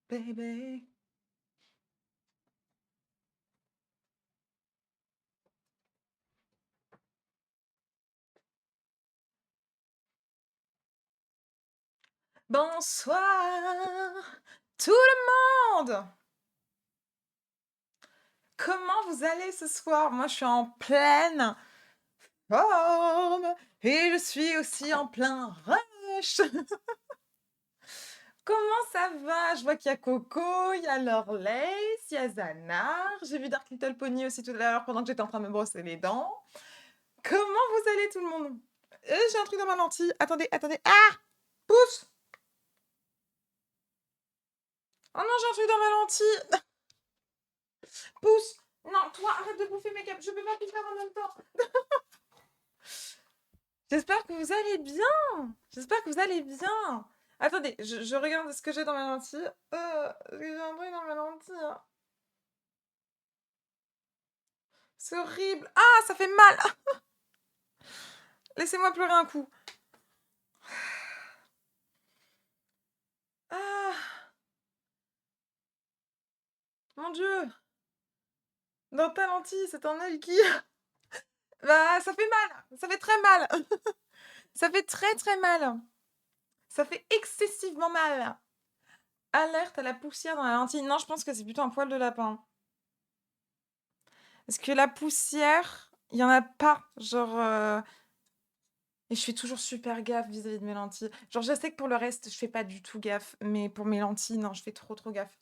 baby. Bonsoir, tout le monde! Comment vous allez ce soir? Moi, je suis en pleine forme et je suis aussi en plein rush. Comment ça va? Je vois qu'il y a Coco, il y a Lorlace, il y a Zanar. J'ai vu Dark Little Pony aussi tout à l'heure pendant que j'étais en train de me brosser les dents. Comment vous allez tout le monde? J'ai un truc dans ma lentille. Attendez, attendez. Ah! Pousse! Oh non, j'ai un truc dans ma lentille. Pousse! Non, toi, arrête de bouffer mes câbles. Je peux pas tout faire en même temps. J'espère que vous allez bien. J'espère que vous allez bien. Attendez, je regarde ce que j'ai dans ma lentille. J'ai un truc dans ma lentille, hein. C'est horrible. Ah, ça fait mal. Laissez-moi pleurer un coup. Ah, mon Dieu. Dans ta lentille, c'est un œil qui... Bah, ça fait mal. Ça fait très mal. Ça fait très très mal. Ça fait excessivement mal. Alerte à la poussière dans la lentille. Non, je pense que c'est plutôt un poil de lapin. Parce que la poussière, il y en a pas. Genre... Et je fais toujours super gaffe vis-à-vis de mes lentilles. Genre, je sais que pour le reste, je fais pas du tout gaffe. Mais pour mes lentilles, non, je fais trop trop gaffe.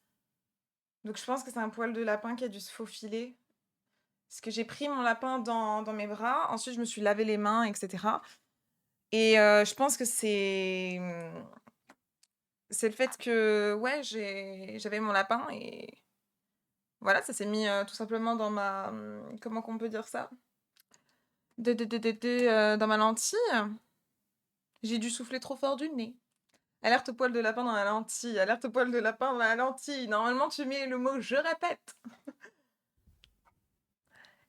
Donc je pense que c'est un poil de lapin qui a dû se faufiler. Parce que j'ai pris mon lapin dans mes bras. Ensuite, je me suis lavé les mains, etc. Et je pense que c'est le fait que, ouais, j'avais mon lapin et voilà, ça s'est mis tout simplement dans ma... comment qu'on peut dire ça? Dans ma lentille. J'ai dû souffler trop fort du nez. Alerte au poil de lapin dans la lentille. Alerte au poil de lapin dans la lentille. Normalement, tu mets le mot je répète.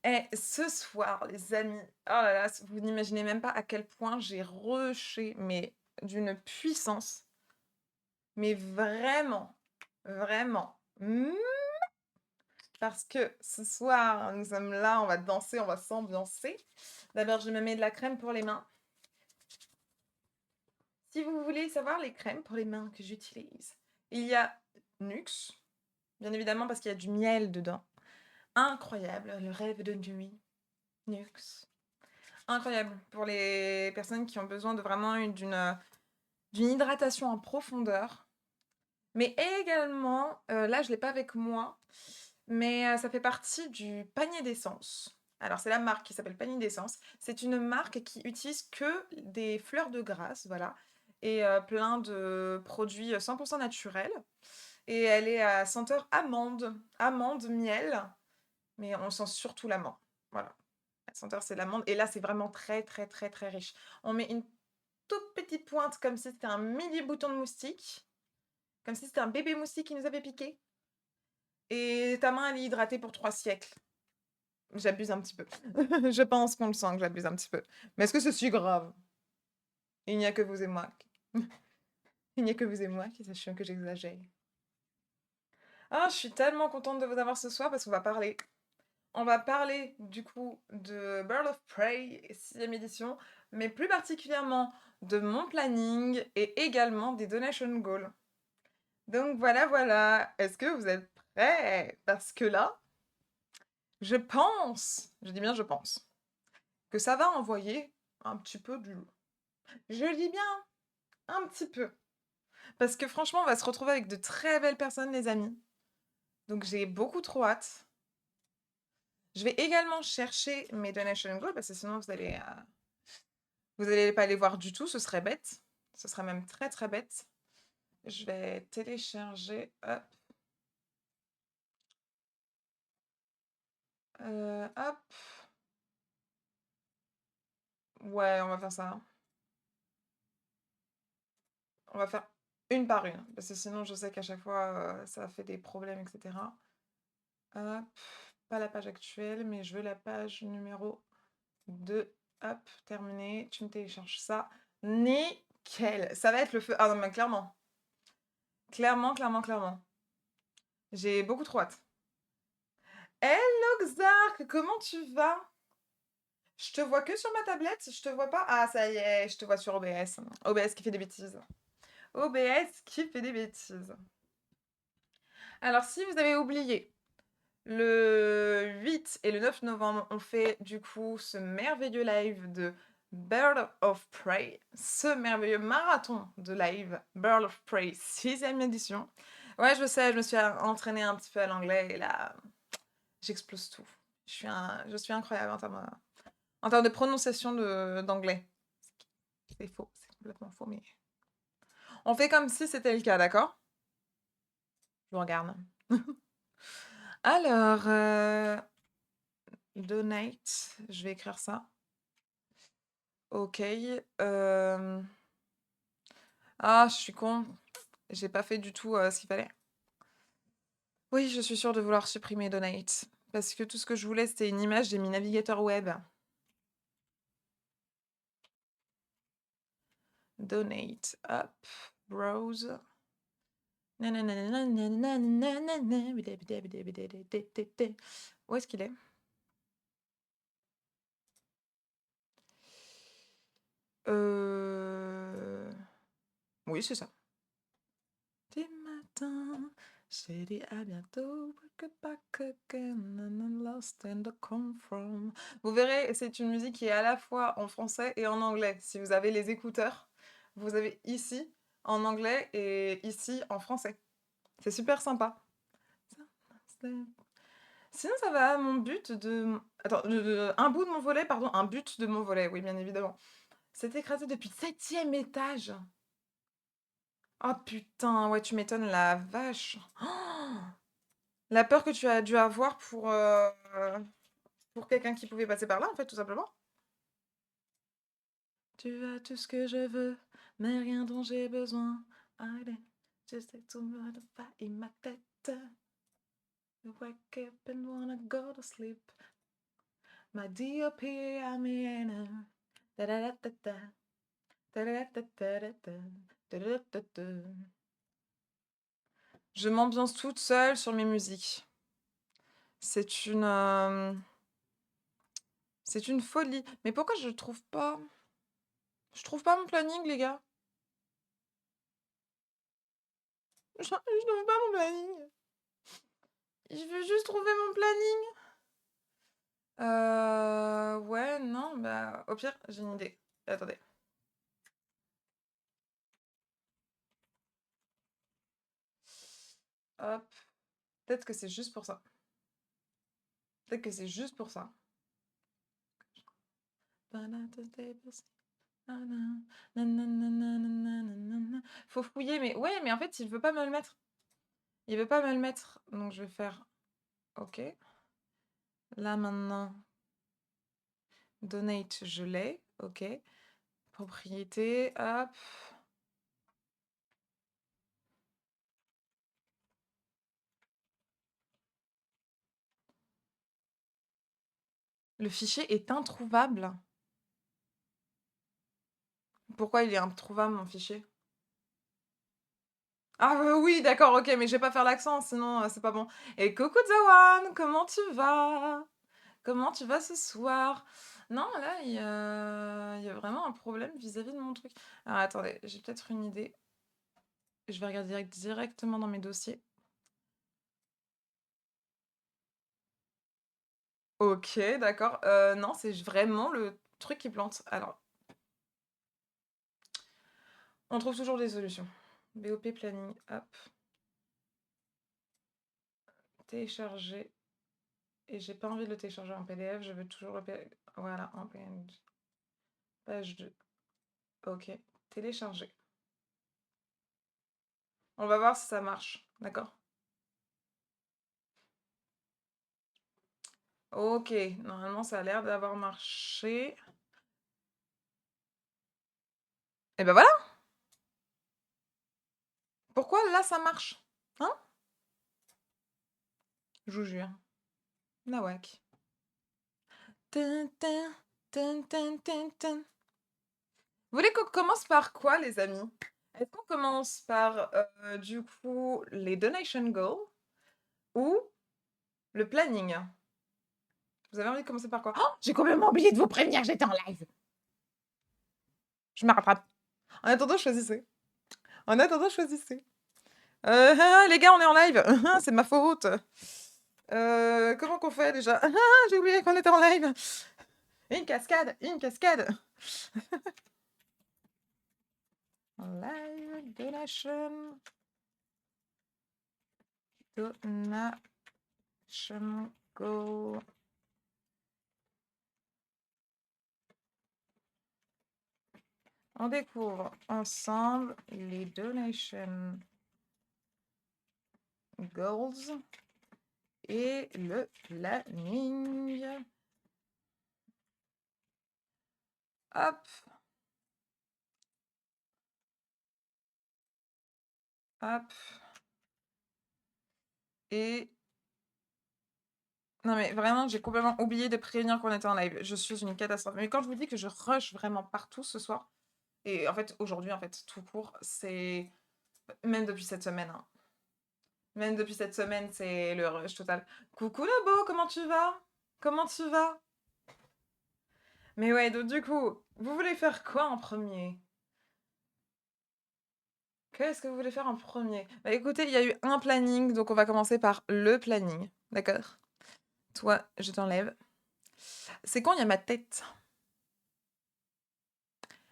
Eh, ce soir, les amis, oh là là, vous n'imaginez même pas à quel point j'ai rushé, mais d'une puissance. Mais vraiment, vraiment. Parce que ce soir, nous sommes là, on va danser, on va s'ambiancer. D'abord, je me mets de la crème pour les mains. Si vous voulez savoir les crèmes pour les mains que j'utilise, il y a Nux, bien évidemment parce qu'il y a du miel dedans. Incroyable, le rêve de nuit. Nux. Incroyable pour les personnes qui ont besoin de vraiment d'une hydratation en profondeur. Mais également, là je l'ai pas avec moi, mais ça fait partie du panier d'essence. Alors c'est la marque qui s'appelle Panier d'essence. C'est une marque qui utilise que des fleurs de grâce, voilà, et plein de produits 100% naturels. Et elle est à senteur amande, amande, miel, mais on sent surtout l'amande. Voilà. La senteur, c'est l'amande. Et là, c'est vraiment très, très, très, très riche. On met une toute petite pointe comme si c'était un mini bouton de moustique. Comme si c'était un bébé moustique qui nous avait piqué. Et ta main, elle est hydratée pour 3 siècles. J'abuse un petit peu. Je pense qu'on le sent que j'abuse un petit peu. Mais est-ce que c'est si grave? Il n'y a que vous et moi. Il n'y a que vous et moi qui sachions que j'exagère. Ah, je suis tellement contente de vous avoir ce soir parce qu'on va parler. On va parler du coup de Bird of Prey 6ème édition, mais plus particulièrement de mon planning et également des donation goals. Donc voilà, voilà. Est-ce que vous êtes prêts? Parce que là, je dis bien je pense, que ça va envoyer un petit peu du lourd. Je dis bien un petit peu. Parce que franchement, on va se retrouver avec de très belles personnes, les amis. Donc j'ai beaucoup trop hâte. Je vais également chercher mes donation goals parce que sinon vous allez pas les voir du tout, ce serait bête. Ce serait même très très bête. Je vais télécharger. Hop. Hop. Ouais, on va faire ça. On va faire une par une. Parce que sinon, je sais qu'à chaque fois, ça fait des problèmes, etc. Hop. Pas la page actuelle, mais je veux la page numéro 2. Hop, terminé. Tu me télécharges ça. Nickel. Ça va être le feu. Ah non, mais clairement. Clairement, clairement, clairement. J'ai beaucoup trop hâte. Hello Xark, comment tu vas? Je te vois que sur ma tablette, je te vois pas. Ah, ça y est, je te vois sur OBS. OBS qui fait des bêtises. OBS qui fait des bêtises. Alors, si vous avez oublié, le 8 et le 9 novembre, on fait du coup ce merveilleux live de Bird of Prey, ce merveilleux marathon de live Bird of Prey 6e édition. Ouais, je sais, je me suis entraînée un petit peu à l'anglais et là, j'explose tout. Je suis incroyable en termes de prononciation d'anglais. C'est faux, c'est complètement faux, mais on fait comme si c'était le cas, d'accord? Je vous regarde. Alors, donate, je vais écrire ça. Ok. Ah, je suis con. J'ai pas fait du tout ce qu'il fallait. Oui, je suis sûre de vouloir supprimer donate. Parce que tout ce que je voulais, c'était une image de mes navigateurs web. Donate. Hop. Browse. Où est-ce qu'il est? Oui, c'est ça. Des matins, j'ai dit à bientôt. Back again and lost and come from. Vous verrez, c'est une musique qui est à la fois en français et en anglais. Si vous avez les écouteurs, vous avez ici en anglais et ici en français. C'est super sympa. Sinon, ça va, mon but de... Attends, un bout de mon volet, pardon, un but de mon volet, oui, bien évidemment. C'est écrasé depuis le 7e étage. Oh putain, ouais, tu m'étonnes, la vache. Oh, la peur que tu as dû avoir pour quelqu'un qui pouvait passer par là, en fait, tout simplement. Tu as tout ce que je veux, mais rien dont j'ai besoin. Allez, je sais tout me va ma tête. Wake up and wanna go to sleep. My DOP, I'm in. Da-da-da-da-da. Da-da-da-da-da-da. Da-da-da-da-da. Je m'ambiance toute seule sur mes musiques. C'est c'est une folie. Mais pourquoi je trouve pas... Je trouve pas mon planning, les gars. Je trouve pas mon planning. Je veux juste trouver mon planning. Ouais, non, bah... Au pire, j'ai une idée. Attendez. Hop. Peut-être que c'est juste pour ça. Peut-être que c'est juste pour ça. Faut fouiller, mais... Ouais, mais en fait, il veut pas me le mettre. Il veut pas me le mettre. Donc, je vais faire... Ok. Là, maintenant... Donate, je l'ai. Ok. Propriété, hop. Le fichier est introuvable. Pourquoi il est introuvable, mon fichier? Ah oui, d'accord, ok, mais je vais pas faire l'accent, sinon c'est pas bon. Et coucou Zawan, comment tu vas? Comment tu vas ce soir? Non, là, il y a vraiment un problème vis-à-vis de mon truc. Alors attendez, j'ai peut-être une idée. Je vais regarder directement dans mes dossiers. Ok, d'accord. Non, c'est vraiment le truc qui plante. Alors, on trouve toujours des solutions. BOP planning, hop. Télécharger. Et j'ai pas envie de le télécharger en PDF, je veux toujours le... Voilà, en PNG. Page 2. Ok, télécharger. On va voir si ça marche, d'accord? Ok, normalement ça a l'air d'avoir marché. Et ben voilà! Pourquoi là ça marche? Hein? Je vous jure. Nawak. Tin, tin, tin, tin, tin, tin. Vous voulez qu'on commence par quoi, les amis? Est-ce qu'on commence par, du coup, les donation goals? ou le planning? Vous avez envie de commencer par quoi? Oh! J'ai complètement oublié de vous prévenir, j'étais en live. Je me rattrape. En attendant, choisissez. En attendant, choisissez. Les gars, on est en live. C'est ma faute. Comment qu'on fait déjà? J'ai oublié qu'on était en live. Une cascade, une cascade. Live donation. Donation go. On découvre ensemble les donation goals et le planning. Hop. Hop. Et non mais vraiment, j'ai complètement oublié de prévenir qu'on était en live. Je suis une catastrophe. Mais quand je vous dis que je rush vraiment partout ce soir, et en fait aujourd'hui, en fait, tout court, c'est même depuis cette semaine, hein. Même depuis cette semaine, c'est le rush total. Coucou Labo, comment tu vas? Comment tu vas? Mais ouais, donc du coup, vous voulez faire quoi en premier? Qu'est-ce que vous voulez faire en premier? Bah écoutez, il y a eu un planning, donc on va commencer par le planning, d'accord? Toi, je t'enlève. C'est quand il y a ma tête?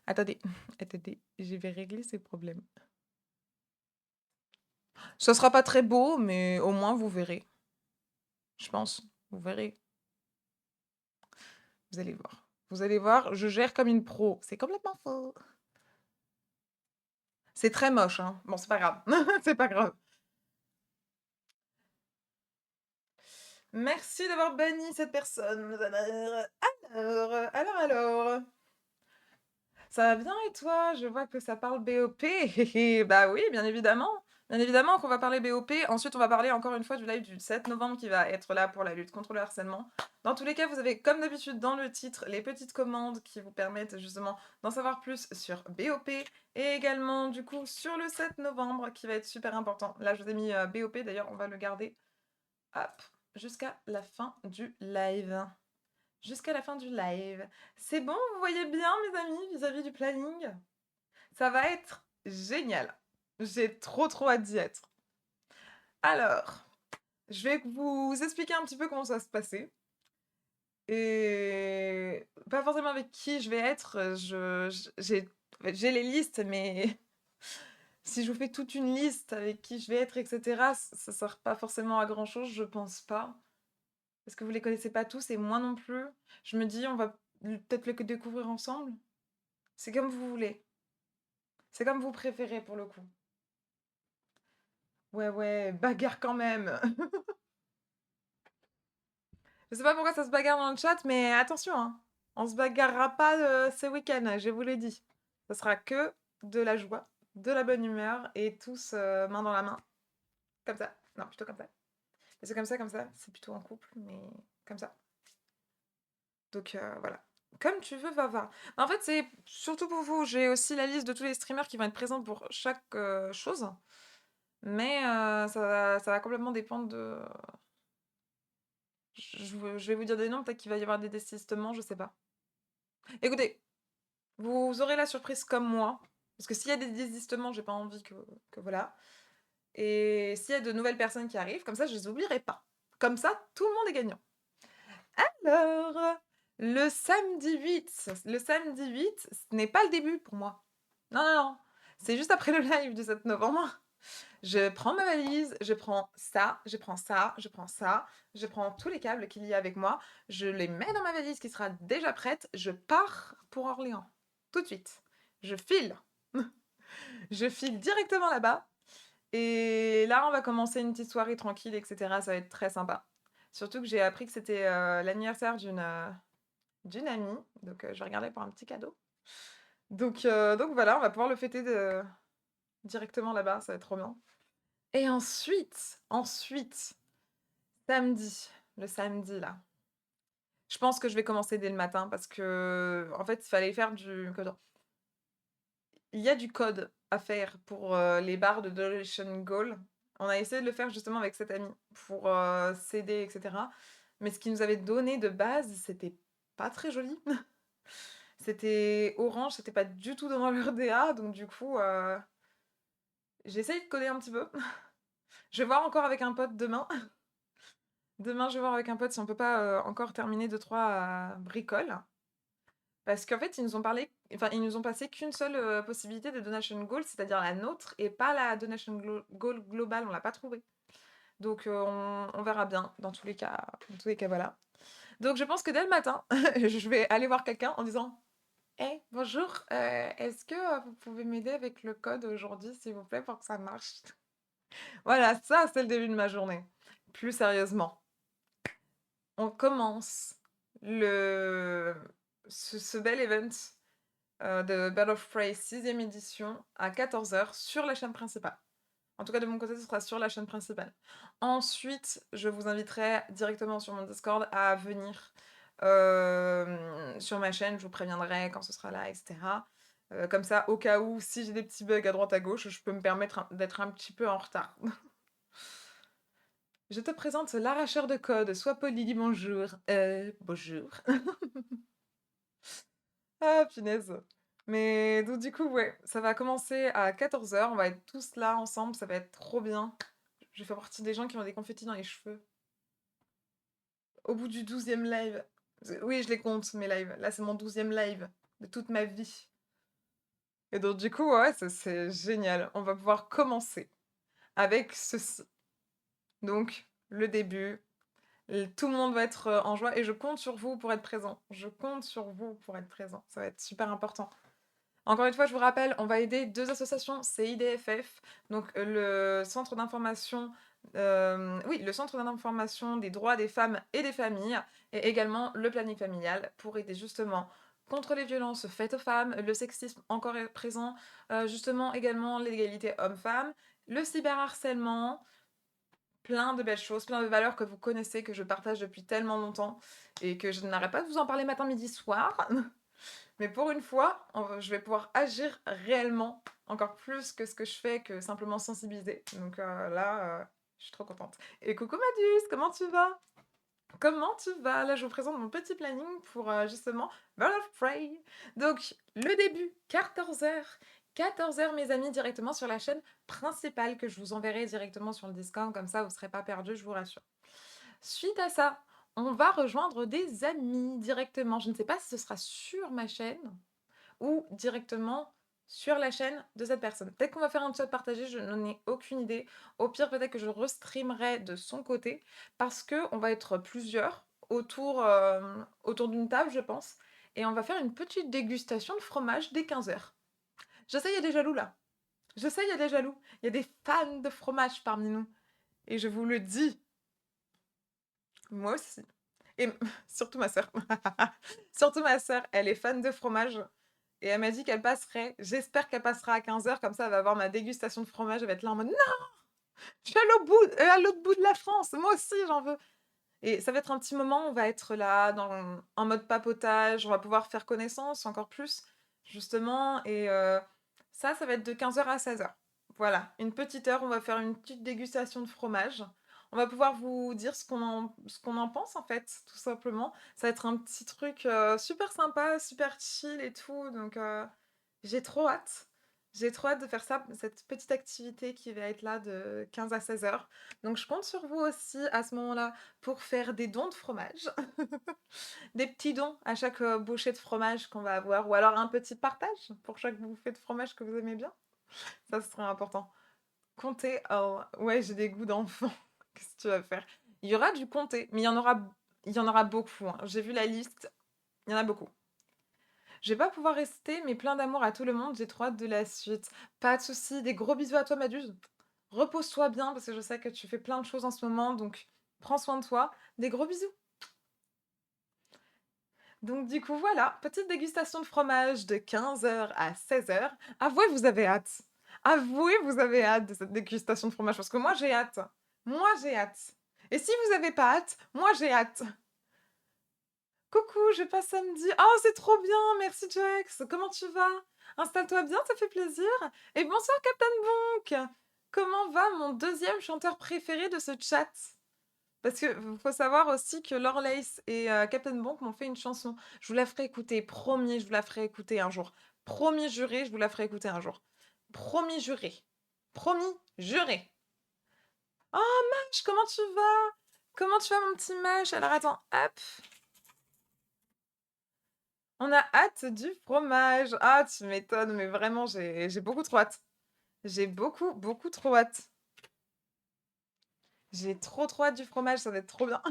Attendez, attendez, je vais régler ces problèmes. Ça sera pas très beau, mais au moins vous verrez. Je pense, vous verrez. Vous allez voir. Vous allez voir, je gère comme une pro. C'est complètement faux. C'est très moche, hein. Bon, c'est pas grave. C'est pas grave. Merci d'avoir banni cette personne. Alors. Ça va bien et toi? Je vois que ça parle BOP. Bah oui, bien évidemment. Bien évidemment qu'on va parler BOP. Ensuite, on va parler encore une fois du live du 7 novembre qui va être là pour la lutte contre le harcèlement. Dans tous les cas, vous avez comme d'habitude dans le titre les petites commandes qui vous permettent justement d'en savoir plus sur BOP et également du coup sur le 7 novembre qui va être super important. Là, je vous ai mis BOP, d'ailleurs, on va le garder hop, jusqu'à la fin du live. Jusqu'à la fin du live. C'est bon, vous voyez bien, mes amis, vis-à-vis du planning? Ça va être génial. J'ai trop hâte d'y être. Alors, je vais vous expliquer un petit peu comment ça va se passer. Et pas forcément avec qui je vais être. J'ai les listes, mais si je vous fais toute une liste avec qui je vais être, etc., ça sert pas forcément à grand-chose, je pense pas. Parce que vous les connaissez pas tous et moi non plus. Je me dis, on va peut-être le découvrir ensemble. C'est comme vous voulez. C'est comme vous préférez pour le coup. Ouais, bagarre quand même. Je sais pas pourquoi ça se bagarre dans le chat, mais attention, hein. On se bagarrera pas ce week-end, je vous l'ai dit. Ce sera que de la joie, de la bonne humeur et tous main dans la main. Comme ça. Non, plutôt comme ça. Et c'est comme ça. C'est plutôt en couple, mais comme ça. Donc voilà. Comme tu veux, va. En fait, c'est surtout pour vous. J'ai aussi la liste de tous les streamers qui vont être présents pour chaque chose. Mais ça va complètement dépendre de... Je vais vous dire des noms, peut-être qu'il va y avoir des désistements, je sais pas. Écoutez, vous aurez la surprise comme moi. Parce que s'il y a des désistements, j'ai pas envie que voilà. Et s'il y a de nouvelles personnes qui arrivent, comme ça, je les oublierai pas. Comme ça, tout le monde est gagnant. Alors, le samedi 8. Le samedi 8, ce n'est pas le début pour moi. Non. C'est juste après le live du 7 novembre. Je prends ma valise, je prends ça, je prends ça, je prends ça, je prends tous les câbles qu'il y a avec moi, je les mets dans ma valise qui sera déjà prête, je pars pour Orléans. Tout de suite. Je file. Je file directement là-bas. Et là, on va commencer une petite soirée tranquille, etc. Ça va être très sympa. Surtout que j'ai appris que c'était l'anniversaire d'une amie. Donc, je vais regarder pour un petit cadeau. Donc voilà, on va pouvoir le fêter directement là-bas. Ça va être trop bien. Et ensuite, samedi, le samedi là. Je pense que je vais commencer dès le matin parce que, en fait, il fallait faire du code. Il y a du code à faire pour les barres de Donation Goal. On a essayé de le faire justement avec cette amie pour, s'aider et cetera. Mais ce qu'ils nous avaient donné de base, c'était pas très joli. C'était orange, c'était pas du tout dans leur DA, donc du coup, j'essaye de coder un petit peu. Je vais voir encore avec un pote demain. Demain, je vais voir avec un pote si on peut pas, encore terminer deux trois bricoles. Parce qu'en fait, ils nous ont passé qu'une seule, possibilité de donation goal, c'est-à-dire la nôtre et pas la donation goal globale, on l'a pas trouvée. Donc on verra bien dans tous les cas, voilà. Donc je pense que dès le matin, je vais aller voir quelqu'un en disant: «Hey, bonjour, est-ce que, vous pouvez m'aider avec le code aujourd'hui, s'il vous plaît, pour que ça marche?» Voilà, ça, c'est le début de ma journée. Plus sérieusement, on commence le ce bel event, de Birds of Prey 6e édition à 14h sur la chaîne principale. En tout cas, de mon côté, ce sera sur la chaîne principale. Ensuite, je vous inviterai directement sur mon Discord à venir, sur ma chaîne. Je vous préviendrai quand ce sera là, et cetera. Comme ça, au cas où, si j'ai des petits bugs à droite à gauche, je peux me permettre d'être un petit peu en retard. Je te présente l'arracheur de code. Sois poli, dis bonjour. Bonjour. Ah, punaise. Mais donc du coup, ouais, ça va commencer à 14h. On va être tous là ensemble. Ça va être trop bien. Je fais partie des gens qui ont des confettis dans les cheveux. Au bout du 12e live. Oui, je les compte, mes lives. Là, c'est mon 12e live de toute ma vie. Et donc, du coup, ouais, c'est génial. On va pouvoir commencer avec ceci. Donc, le début. Tout le monde va être en joie et je compte sur vous pour être présent. Je compte sur vous pour être présent. Ça va être super important. Encore une fois, je vous rappelle, on va aider deux associations, c'est IDFF, donc le centre d'information, oui, le centre d'information des droits des femmes et des familles, et également le planning familial pour aider justement contre les violences faites aux femmes, le sexisme encore est présent, justement également l'égalité homme-femme, le cyberharcèlement, plein de belles choses, plein de valeurs que vous connaissez, que je partage depuis tellement longtemps et que je n'arrête pas de vous en parler matin, midi, soir. Mais pour une fois, je vais pouvoir agir réellement, encore plus que ce que je fais, que simplement sensibiliser. Donc là, je suis trop contente. Et coucou Madus, comment tu vas? Comment tu vas? Là, je vous présente mon petit planning pour justement Bird of Prey. Donc, le début, 14h. 14h, mes amis, directement sur la chaîne principale que je vous enverrai directement sur le Discord. Comme ça, vous ne serez pas perdus, je vous rassure. Suite à ça, on va rejoindre des amis directement. Je ne sais pas si ce sera sur ma chaîne ou directement sur la chaîne de cette personne. Peut-être qu'on va faire un chat partagé, je n'en ai aucune idée. Au pire, peut-être que je restreamerai de son côté parce que on va être plusieurs autour d'une table, je pense, et on va faire une petite dégustation de fromage dès 15h. Je sais, il y a des jaloux là. Je sais, il y a des jaloux. Il y a des fans de fromage parmi nous. Et je vous le dis, moi aussi. Et surtout ma sœur. Surtout ma sœur, elle est fan de fromage. Et elle m'a dit qu'elle passerait. J'espère qu'elle passera à 15h, comme ça elle va avoir ma dégustation de fromage. Elle va être là en mode non, je suis à l'autre bout de la France. Moi aussi, j'en veux. Et ça va être un petit moment. On va être là en mode papotage. On va pouvoir faire connaissance encore plus, justement. Et ça va être de 15h à 16h. Voilà, une petite heure. On va faire une petite dégustation de fromage. On va pouvoir vous dire ce qu'on en pense, en fait, tout simplement. Ça va être un petit truc super sympa, super chill et tout. Donc, j'ai trop hâte. J'ai trop hâte de faire ça, cette petite activité qui va être là de 15 à 16 heures. Donc, je compte sur vous aussi à ce moment-là pour faire des dons de fromage. Des petits dons à chaque bouchée de fromage qu'on va avoir. Ou alors un petit partage pour chaque bouffée de fromage que vous aimez bien. Ça, ce serait important. Comté, oh, ouais, j'ai des goûts d'enfant. Qu'est-ce que tu vas faire? Il y aura du comté, mais il y en aura beaucoup, hein. J'ai vu la liste, il y en a beaucoup. Je vais pas pouvoir rester, mais plein d'amour à tout le monde, j'ai trop hâte de la suite. Pas de soucis, des gros bisous à toi, Maduse. Repose-toi bien, parce que je sais que tu fais plein de choses en ce moment, donc prends soin de toi. Des gros bisous. Donc du coup, voilà, petite dégustation de fromage de 15h à 16h. Avouez, vous avez hâte. Avouez, vous avez hâte de cette dégustation de fromage, parce que moi, j'ai hâte. Moi, j'ai hâte. Et si vous avez pas hâte, moi, j'ai hâte. Coucou, je passe samedi. Oh, c'est trop bien, merci Jax. Comment tu vas? Installe-toi bien, ça fait plaisir. Et bonsoir, Captain Bonk. comment va mon deuxième chanteur préféré de ce chat? Parce que faut savoir aussi que Lorlace et Captain Bonk m'ont fait une chanson. Je vous la ferai écouter, promis, je vous la ferai écouter un jour. Promis juré, je vous la ferai écouter un jour. Promis juré. Promis juré. Oh Mach, comment tu vas? Comment tu vas mon petit Mach? Alors attends, hop. On a hâte du fromage. Ah, tu m'étonnes, mais vraiment, j'ai beaucoup trop hâte. J'ai beaucoup, beaucoup trop hâte. J'ai trop, trop hâte du fromage, ça va être trop bien.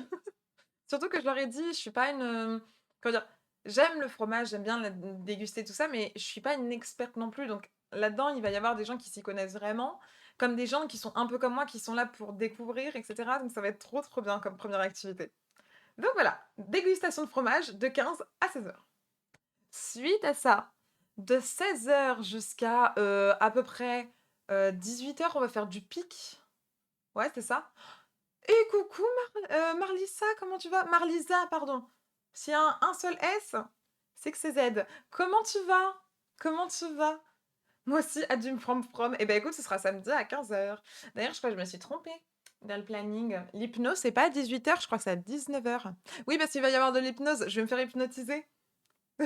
Surtout que je leur ai dit, je suis pas une, comment dire? J'aime le fromage, j'aime bien le déguster tout ça, mais je suis pas une experte non plus, donc là-dedans, il va y avoir des gens qui s'y connaissent vraiment, comme des gens qui sont un peu comme moi, qui sont là pour découvrir et cetera, donc ça va être trop, trop bien comme première activité. Donc voilà, dégustation de fromage de 15 à 16 heures. Suite à ça, de 16 heures jusqu'à, à peu près, 18 heures, on va faire du pique. Ouais, c'est ça. Et coucou Marlissa, comment tu vas? Marlisa, pardon. S'il y a un seul S, c'est que c'est Z. Comment tu vas? Comment tu vas? Moi aussi, Adjum from. Eh ben écoute, ce sera samedi à 15 heures. D'ailleurs, je crois que je me suis trompée dans le planning. L'hypnose, c'est pas à 18 heures, je crois que c'est à 19 heures. Oui, parce qu'il va y avoir de l'hypnose. Je vais me faire hypnotiser. Je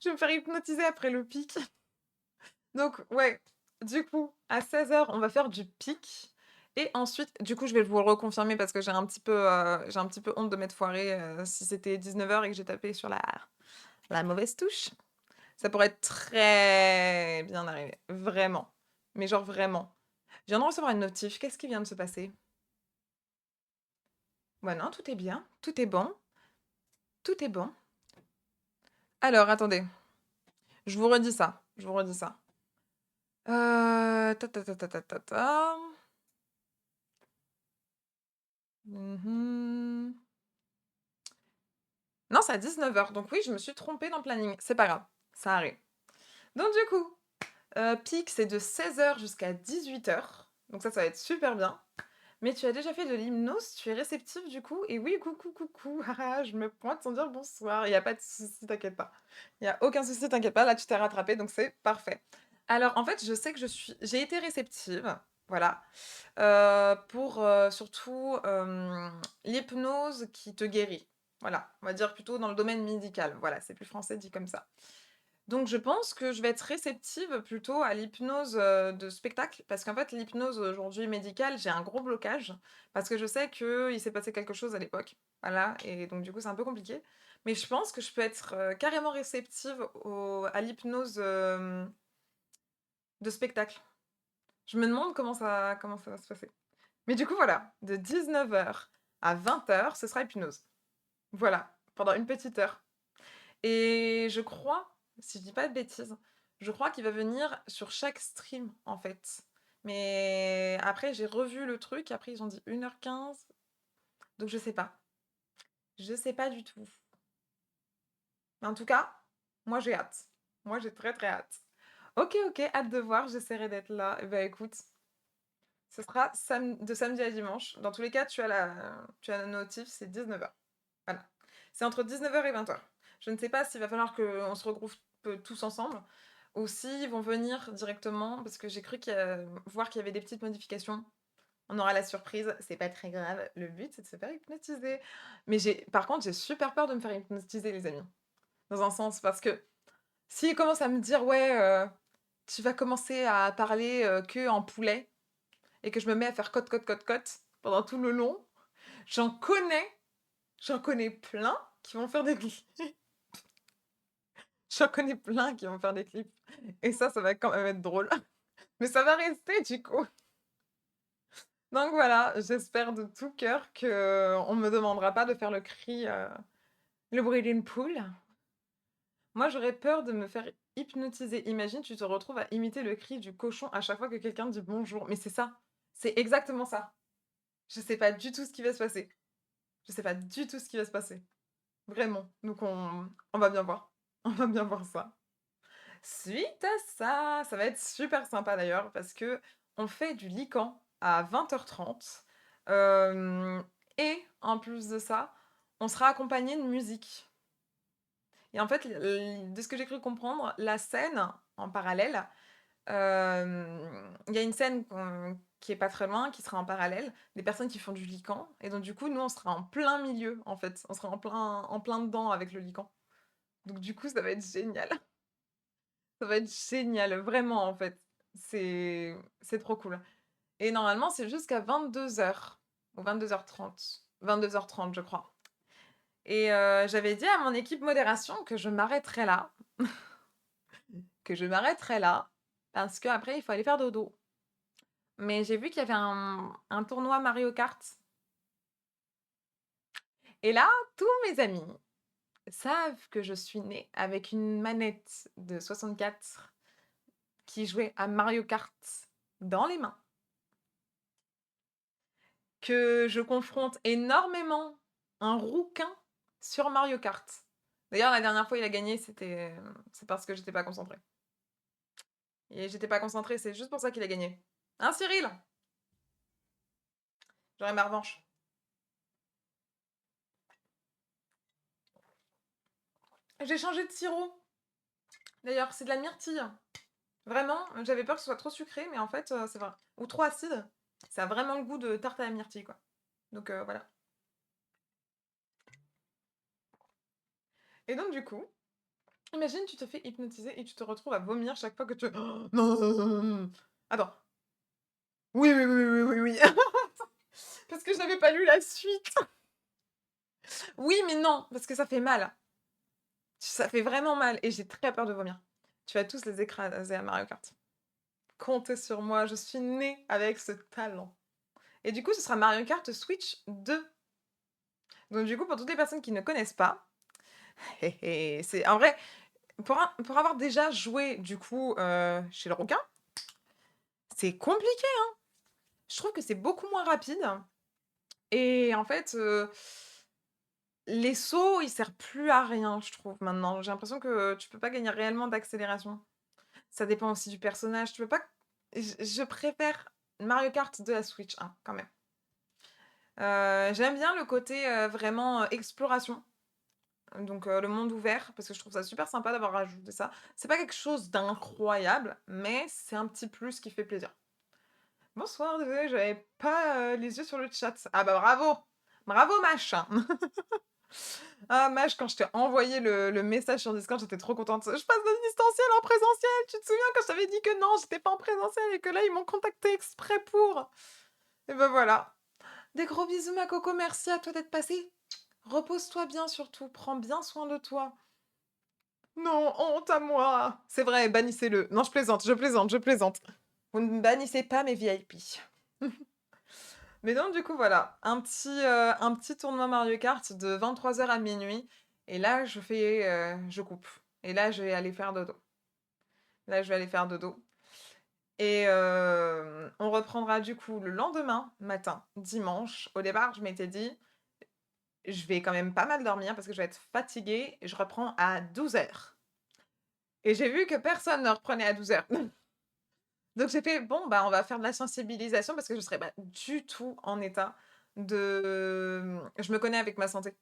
vais me faire hypnotiser après le pic. Donc, ouais, du coup, à 16 heures, on va faire du pic. Et ensuite, du coup, je vais vous le reconfirmer parce que j'ai un petit peu honte de m'être foirée si c'était 19 heures et que j'ai tapé sur la mauvaise touche. Ça pourrait être très bien arrivé. Vraiment. Mais genre vraiment. Je viens de recevoir une notif. Qu'est-ce qui vient de se passer? Ouais, non, tout est bien. Tout est bon. Tout est bon. Alors, attendez. Je vous redis ça. Je vous redis ça. Ta ta ta ta ta ta ta. Mhm. Non, c'est à 19 heures. Donc oui, je me suis trompée dans le planning. C'est pas grave. Ça arrive. Donc du coup, pic, c'est de 16 heures jusqu'à 18 heures. Donc ça va être super bien. Mais tu as déjà fait de l'hypnose, tu es réceptive du coup. Et oui, coucou, coucou. Haha, je me pointe sans dire bonsoir. Il n'y a pas de souci, t'inquiète pas. Il n'y a aucun souci, t'inquiète pas. Là, tu t'es rattrapée, donc c'est parfait. Alors, en fait, je sais que j'ai été réceptive. Voilà. Pour surtout l'hypnose qui te guérit. Voilà, on va dire plutôt dans le domaine médical. Voilà, c'est plus français dit comme ça. Donc je pense que je vais être réceptive plutôt à l'hypnose de spectacle, parce qu'en fait, l'hypnose aujourd'hui médicale, j'ai un gros blocage, parce que je sais qu'il s'est passé quelque chose à l'époque. Voilà, et donc du coup, c'est un peu compliqué. Mais je pense que je peux être carrément réceptive à l'hypnose de spectacle. Je me demande comment ça va se passer. Mais du coup, voilà, de 19 heures à 20 heures, ce sera hypnose. Voilà, pendant une petite heure. Et je crois, si je dis pas de bêtises, je crois qu'il va venir sur chaque stream, en fait. Mais après, j'ai revu le truc, après ils ont dit 1h15, donc je sais pas. Je sais pas du tout. Mais en tout cas, moi j'ai hâte. Moi j'ai très très hâte. Ok, ok, hâte de voir, j'essaierai d'être là. Et bah écoute, ce sera de samedi à dimanche. Dans tous les cas, tu as la notif, c'est 19 heures. Voilà. C'est entre 19 heures et 20 heures. Je ne sais pas s'il va falloir qu'on se regroupe tous ensemble ou s'ils vont venir directement parce que j'ai cru voir qu'il y avait des petites modifications. On aura la surprise, c'est pas très grave. Le but, c'est de se faire hypnotiser. Mais par contre, j'ai super peur de me faire hypnotiser, les amis. Dans un sens, parce que s'ils commencent à me dire, ouais, tu vas commencer à parler que en poulet et que je me mets à faire cote, cote, cote, cote pendant tout le long, j'en connais J'en connais plein qui vont faire des clips. J'en connais plein qui vont faire des clips. Et ça va quand même être drôle. Mais ça va rester du coup. Donc voilà, j'espère de tout cœur que on me demandera pas de faire le cri, le bruit d'une poule. Moi, j'aurais peur de me faire hypnotiser. Imagine, tu te retrouves à imiter le cri du cochon à chaque fois que quelqu'un dit bonjour. Mais c'est ça. C'est exactement ça. Je sais pas du tout ce qui va se passer. Je sais pas du tout ce qui va se passer. Vraiment. Donc on va bien voir. On va bien voir ça. Suite à ça va être super sympa d'ailleurs parce que on fait du Lycan à 20h30, hem et en plus de ça, on sera accompagné de musique et en fait, de ce que j'ai cru comprendre, la scène en parallèle, il y a une scène qui est pas très loin, qui sera en parallèle, des personnes qui font du Lycan et donc du coup, nous, on sera en plein milieu, en fait. On sera en plein dedans avec le Lycan. Donc du coup, ça va être génial. Ça va être génial, vraiment, en fait. C'est trop cool et normalement, c'est jusqu'à 22h ou 22h30. 22h30, je crois et j'avais dit à mon équipe modération que je m'arrêterais là, que je m'arrêterais là parce qu'après, il faut aller faire dodo. Mais j'ai vu qu'il y avait un tournoi Mario Kart. Et là, tous mes amis savent que je suis née avec une manette de 64 qui jouait à Mario Kart dans les mains. Que je confronte énormément un rouquin sur Mario Kart. D'ailleurs, la dernière fois, il a gagné, c'est parce que j'étais pas concentrée. Et j'étais pas concentrée, c'est juste pour ça qu'il a gagné. Hein, Cyril? J'aurais ma revanche. J'ai changé de sirop. D'ailleurs, c'est de la myrtille. Vraiment, j'avais peur que ce soit trop sucré, mais en fait, c'est vrai. Ou trop acide. Ça a vraiment le goût de tarte à la myrtille, quoi. Donc voilà. Et donc du coup, imagine tu te fais hypnotiser et tu te retrouves à vomir chaque fois que tu... Oh, non, non, non, non, non. Attends. Oui, oui, oui, oui, oui, oui. Parce que je n'avais pas lu la suite. Oui, mais non, parce que ça fait mal. Ça fait vraiment mal et j'ai très peur de vomir. Tu vas tous les écraser à Mario Kart. Comptez sur moi, je suis née avec ce talent. Et du coup, ce sera Mario Kart Switch 2. Donc du coup, pour toutes les personnes qui ne connaissent pas, c'est en vrai, pour avoir déjà joué du coup chez le requin, c'est compliqué. Je trouve que c'est beaucoup moins rapide. Et en fait, les sauts, ils servent plus à rien, je trouve, maintenant. J'ai l'impression que tu peux pas gagner réellement d'accélération. Ça dépend aussi du personnage. Tu peux pas. Je préfère Mario Kart de la Switch 1, quand même. J'aime bien le côté vraiment exploration. Donc le monde ouvert, parce que je trouve ça super sympa d'avoir rajouté ça. C'est pas quelque chose d'incroyable, mais c'est un petit plus qui fait plaisir. Bonsoir, désolée, j'avais pas les yeux sur le chat. Ah bah bravo! Bravo Mash! Ah Mash, quand je t'ai envoyé le message sur Discord, j'étais trop contente. Je passe de distanciel en présentiel! Tu te souviens quand je t'avais dit que non, j'étais pas en présentiel et que là ils m'ont contacté exprès pour. Et ben voilà. Des gros bisous ma coco, merci à toi d'être passé. Repose-toi bien surtout, prends bien soin de toi. Non, honte à moi! C'est vrai, bannissez-le. Non, je plaisante, je plaisante, je plaisante. Vous ne bannissez pas mes VIP. Mais donc, du coup, voilà, un petit tournoi Mario Kart de 23h à minuit. Et là, je coupe. Et là, je vais aller faire dodo. Là, je vais aller faire dodo. Et on reprendra du coup le lendemain matin, dimanche. Au départ, je m'étais dit, je vais quand même pas mal dormir parce que je vais être fatiguée. Et je reprends à 12h. Et j'ai vu que personne ne reprenait à 12h. Donc j'ai fait: «Bon, bah, on va faire de la sensibilisation» parce que je serais pas du tout en état de, je me connais avec ma santé.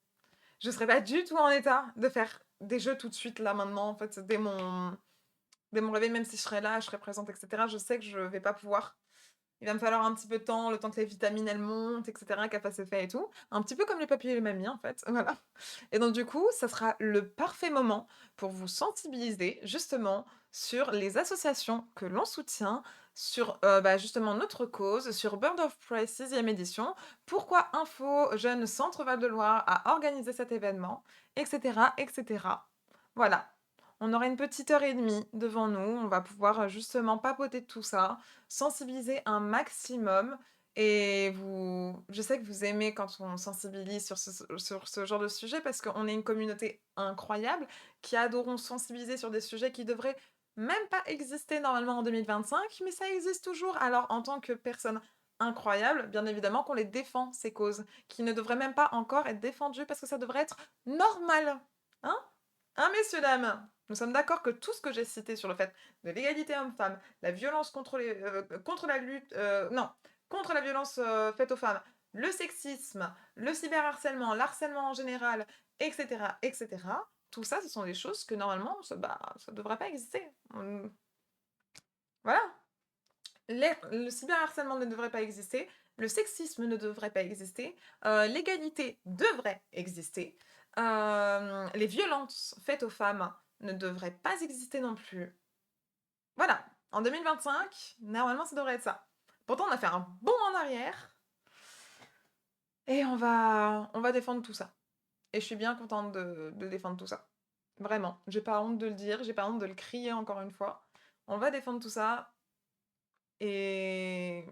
Je serais pas du tout en état de faire des jeux tout de suite là, maintenant, en fait, dès mon réveil, même si je serais là, je serais présente et cetera, je sais que je vais pas pouvoir. Il va me falloir un petit peu de temps, le temps que les vitamines, elles montent et cetera, qu'elles fassent effet et tout. Un petit peu comme les papis et les mamies, en fait, voilà. Et donc du coup, ça sera le parfait moment pour vous sensibiliser justement sur les associations que l'on soutient, sur bah, justement notre cause, sur Bird of Prey 6e édition, pourquoi Info Jeunes Centre Val-de-Loire a organisé cet événement, etc., etc. Voilà. On aura une petite heure et demie devant nous, on va pouvoir justement papoter de tout ça, sensibiliser un maximum et je sais que vous aimez quand on sensibilise sur ce genre de sujet parce qu'on est une communauté incroyable qui adorons sensibiliser sur des sujets qui devraient même pas exister normalement en 2025, mais ça existe toujours. Alors, en tant que personne incroyable, bien évidemment qu'on les défend, ces causes, qui ne devraient même pas encore être défendues parce que ça devrait être normal. Hein? Hein, messieurs, dames? Nous sommes d'accord que tout ce que j'ai cité sur le fait de l'égalité homme-femme, la violence contre la lutte, non, contre la violence faite aux femmes, le sexisme, le cyberharcèlement, l'harcèlement en général, etc., etc. Tout ça, ce sont des choses que normalement, ça devrait pas exister. Voilà. Le cyberharcèlement ne devrait pas exister, le sexisme ne devrait pas exister, l'égalité devrait exister, les violences faites aux femmes ne devraient pas exister non plus. Voilà, en 2025, normalement ça devrait être ça. Pourtant on a fait un bond en arrière et on va défendre tout ça et je suis bien contente de défendre tout ça. Vraiment, j'ai pas honte de le dire, j'ai pas honte de le crier encore une fois. On va défendre tout ça et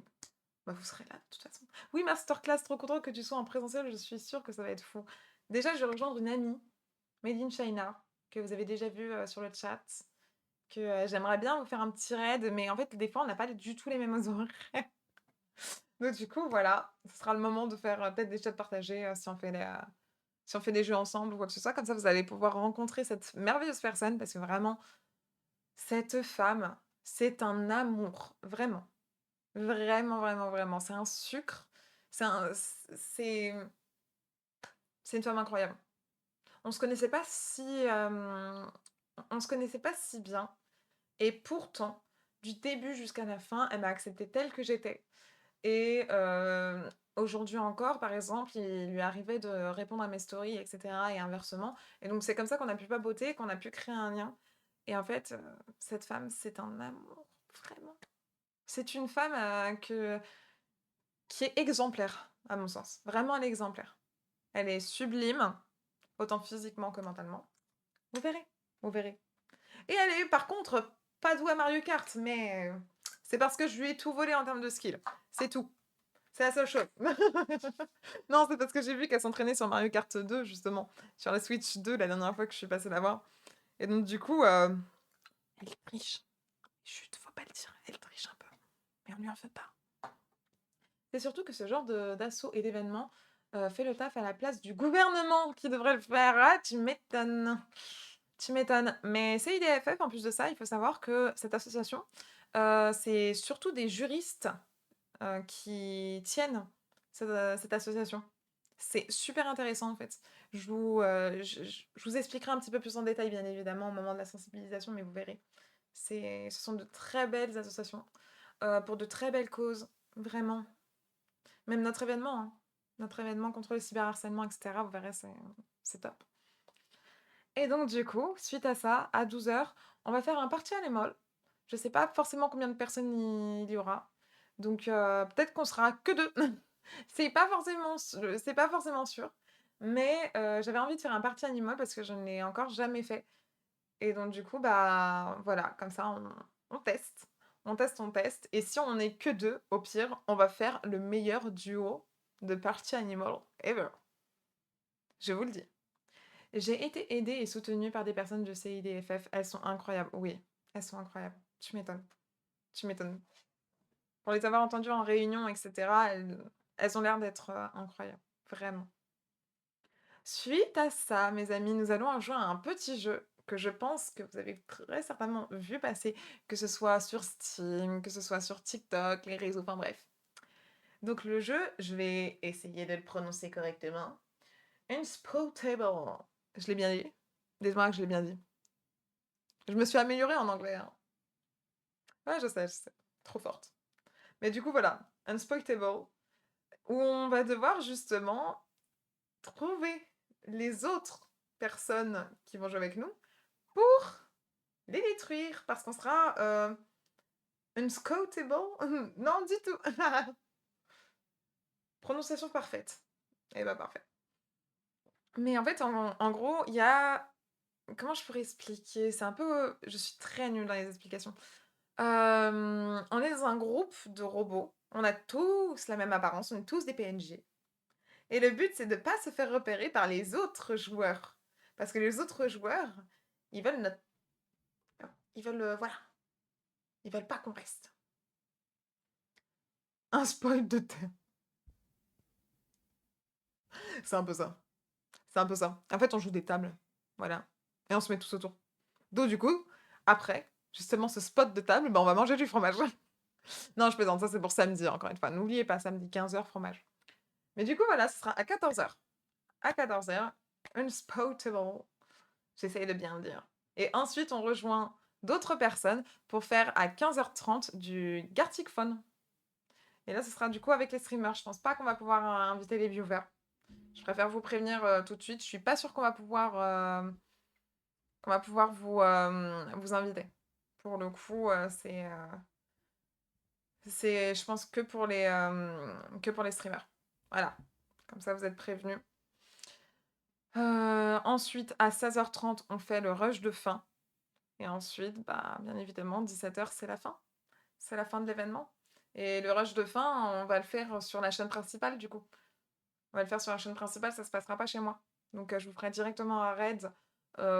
bah, vous serez là de toute façon. Oui, masterclass, trop content que tu sois en présentiel, je suis sûre que ça va être fou. Déjà, je vais rejoindre une amie, Made in China, que vous avez déjà vue sur le chat, que j'aimerais bien vous faire un petit raid, mais en fait, des fois, on n'a pas du tout les mêmes horaires. Donc du coup, voilà, ce sera le moment de faire peut-être des chats partagés si on fait des jeux ensemble ou quoi que ce soit. Comme ça, vous allez pouvoir rencontrer cette merveilleuse personne, parce que vraiment, cette femme, c'est un amour, vraiment. Vraiment, vraiment, vraiment. C'est un sucre. C'est un c'est une femme incroyable. On se connaissait pas si, on se connaissait pas si bien et pourtant, du début jusqu'à la fin, elle m'a acceptée telle que j'étais et aujourd'hui encore, par exemple, il lui arrivait de répondre à mes stories et cetera et inversement et donc c'est comme ça qu'on a pu papoter, qu'on a pu créer un lien et en fait, cette femme, c'est un amour, vraiment. C'est une femme, qui est exemplaire, à mon sens. Vraiment, elle est exemplaire. Elle est sublime, autant physiquement que mentalement. Vous verrez, vous verrez. Et elle est, par contre, pas douée à Mario Kart, mais c'est parce que je lui ai tout volé en termes de skill. C'est tout. C'est la seule chose. Non, c'est parce que j'ai vu qu'elle s'entraînait sur Mario Kart 2, justement. Sur la Switch 2, la dernière fois que je suis passée la voir. Et donc, du coup, elle triche. Chut, faut pas le dire. Elle triche un peu. Mais on lui en fait pas. C'est surtout que ce genre d'assaut et d'événement fait le taf à la place du gouvernement qui devrait le faire. Ah, tu m'étonnes. Tu m'étonnes. Mais CIDFF, en plus de ça, il faut savoir que cette association, c'est surtout des juristes qui tiennent cette association. C'est super intéressant en fait. Je vous expliquerai un petit peu plus en détail, bien évidemment, au moment de la sensibilisation, mais vous verrez. Ce sont de très belles associations pour de très belles causes, vraiment. Même notre événement, hein. Notre événement contre le cyberharcèlement, etc. Vous verrez, c'est top. Et donc, du coup, suite à ça, à 12h, on va faire un party animal. Je sais pas forcément combien de personnes il y aura. Donc, peut-être qu'on sera que deux. C'est pas forcément sûr. Mais j'avais envie de faire un party animal parce que je ne l'ai encore jamais fait. Et donc, du coup, bah voilà, comme ça, on teste. On teste, on teste. Et si on n'est que deux, au pire, on va faire le meilleur duo de party animal ever. Je vous le dis. J'ai été aidée et soutenue par des personnes du CIDFF. Elles sont incroyables. Oui, elles sont incroyables. Tu m'étonnes. Tu m'étonnes. Pour les avoir entendues en réunion, etc., elles ont l'air d'être incroyables. Vraiment. Suite à ça, mes amis, nous allons jouer à un petit jeu que je pense que vous avez très certainement vu passer, que ce soit sur Steam, que ce soit sur TikTok, les réseaux, enfin bref. Donc le jeu, je vais essayer de le prononcer correctement. Unspoutable. Je l'ai bien dit. Dites-moi que je l'ai bien dit. Je me suis améliorée en anglais, hein. Ouais, je sais. Trop forte. Mais du coup, voilà. Unspoutable. Où on va devoir justement trouver les autres personnes qui vont jouer avec nous pour les détruire. Parce qu'on sera unscoutable. Non, du tout. Prononciation parfaite. Eh ben, parfait. Mais en fait, en gros, il y a... Comment je pourrais expliquer? C'est un peu... Je suis très nulle dans les explications. On est dans un groupe de robots. On a tous la même apparence, on est tous des PNG. Et le but, c'est de pas se faire repérer par les autres joueurs. Parce que les autres joueurs, ils veulent notre... Ils veulent... voilà. Ils veulent pas qu'on reste. Un spoil de thème. C'est un peu ça. C'est un peu ça. En fait, on joue des tables. Voilà. Et on se met tous autour. Donc, du coup, après, justement, ce spot de table, bah, on va manger du fromage. Non, je plaisante. Ça, c'est pour samedi, encore une fois. N'oubliez pas, samedi, 15h, fromage. Mais du coup, voilà, ce sera à 14h. À 14h, Unspoutable. J'essaye de bien le dire. Et ensuite, on rejoint d'autres personnes pour faire à 15h30 du Gartic Phone. Et là, ce sera du coup avec les streamers. Je pense pas qu'on va pouvoir inviter les viewers. Je préfère vous prévenir tout de suite. Je suis pas sûre qu'on va pouvoir vous inviter. Pour le coup, c'est, je pense, que pour les streamers. Voilà. Comme ça, vous êtes prévenus. Ensuite, à 16h30, on fait le rush de fin. Et ensuite, bah, bien évidemment, 17h, c'est la fin. C'est la fin de l'événement. Et le rush de fin, on va le faire sur la chaîne principale, du coup. On va le faire sur la chaîne principale, ça se passera pas chez moi. Donc, je vous ferai directement un raid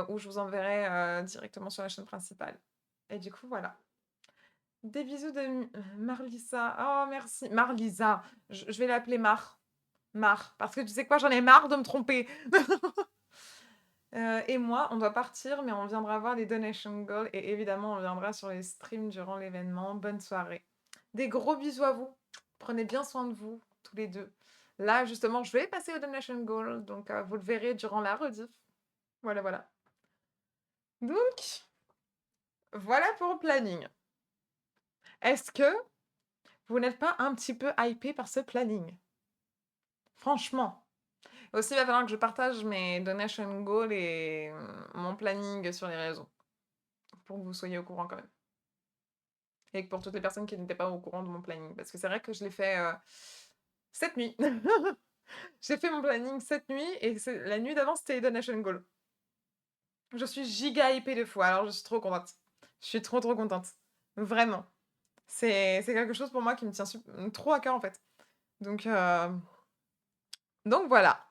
où je vous enverrai directement sur la chaîne principale. Et du coup, voilà. Des bisous de Marlisa. Oh, merci. Marlisa. Je vais l'appeler Mar. Mar. Parce que tu sais quoi, j'en ai marre de me tromper. Et moi, on doit partir, mais on viendra voir les donation goals. Et évidemment, on viendra sur les streams durant l'événement. Bonne soirée. Des gros bisous à vous. Prenez bien soin de vous, tous les deux. Là, justement, je vais passer au donation goal. Donc, vous le verrez durant la rediff. Voilà, voilà. Donc, voilà pour le planning. Est-ce que vous n'êtes pas un petit peu hypé par ce planning? Franchement. Aussi, il va falloir que je partage mes donation goals et mon planning sur les réseaux. Pour que vous soyez au courant quand même. Et que pour toutes les personnes qui n'étaient pas au courant de mon planning. Parce que c'est vrai que je l'ai fait cette nuit. J'ai fait mon planning cette nuit et la nuit d'avant, c'était les donation goals. Je suis giga hypée de fou. Alors, je suis trop contente. Je suis trop, trop contente. Vraiment. C'est quelque chose pour moi qui me tient trop à cœur, en fait. Donc voilà.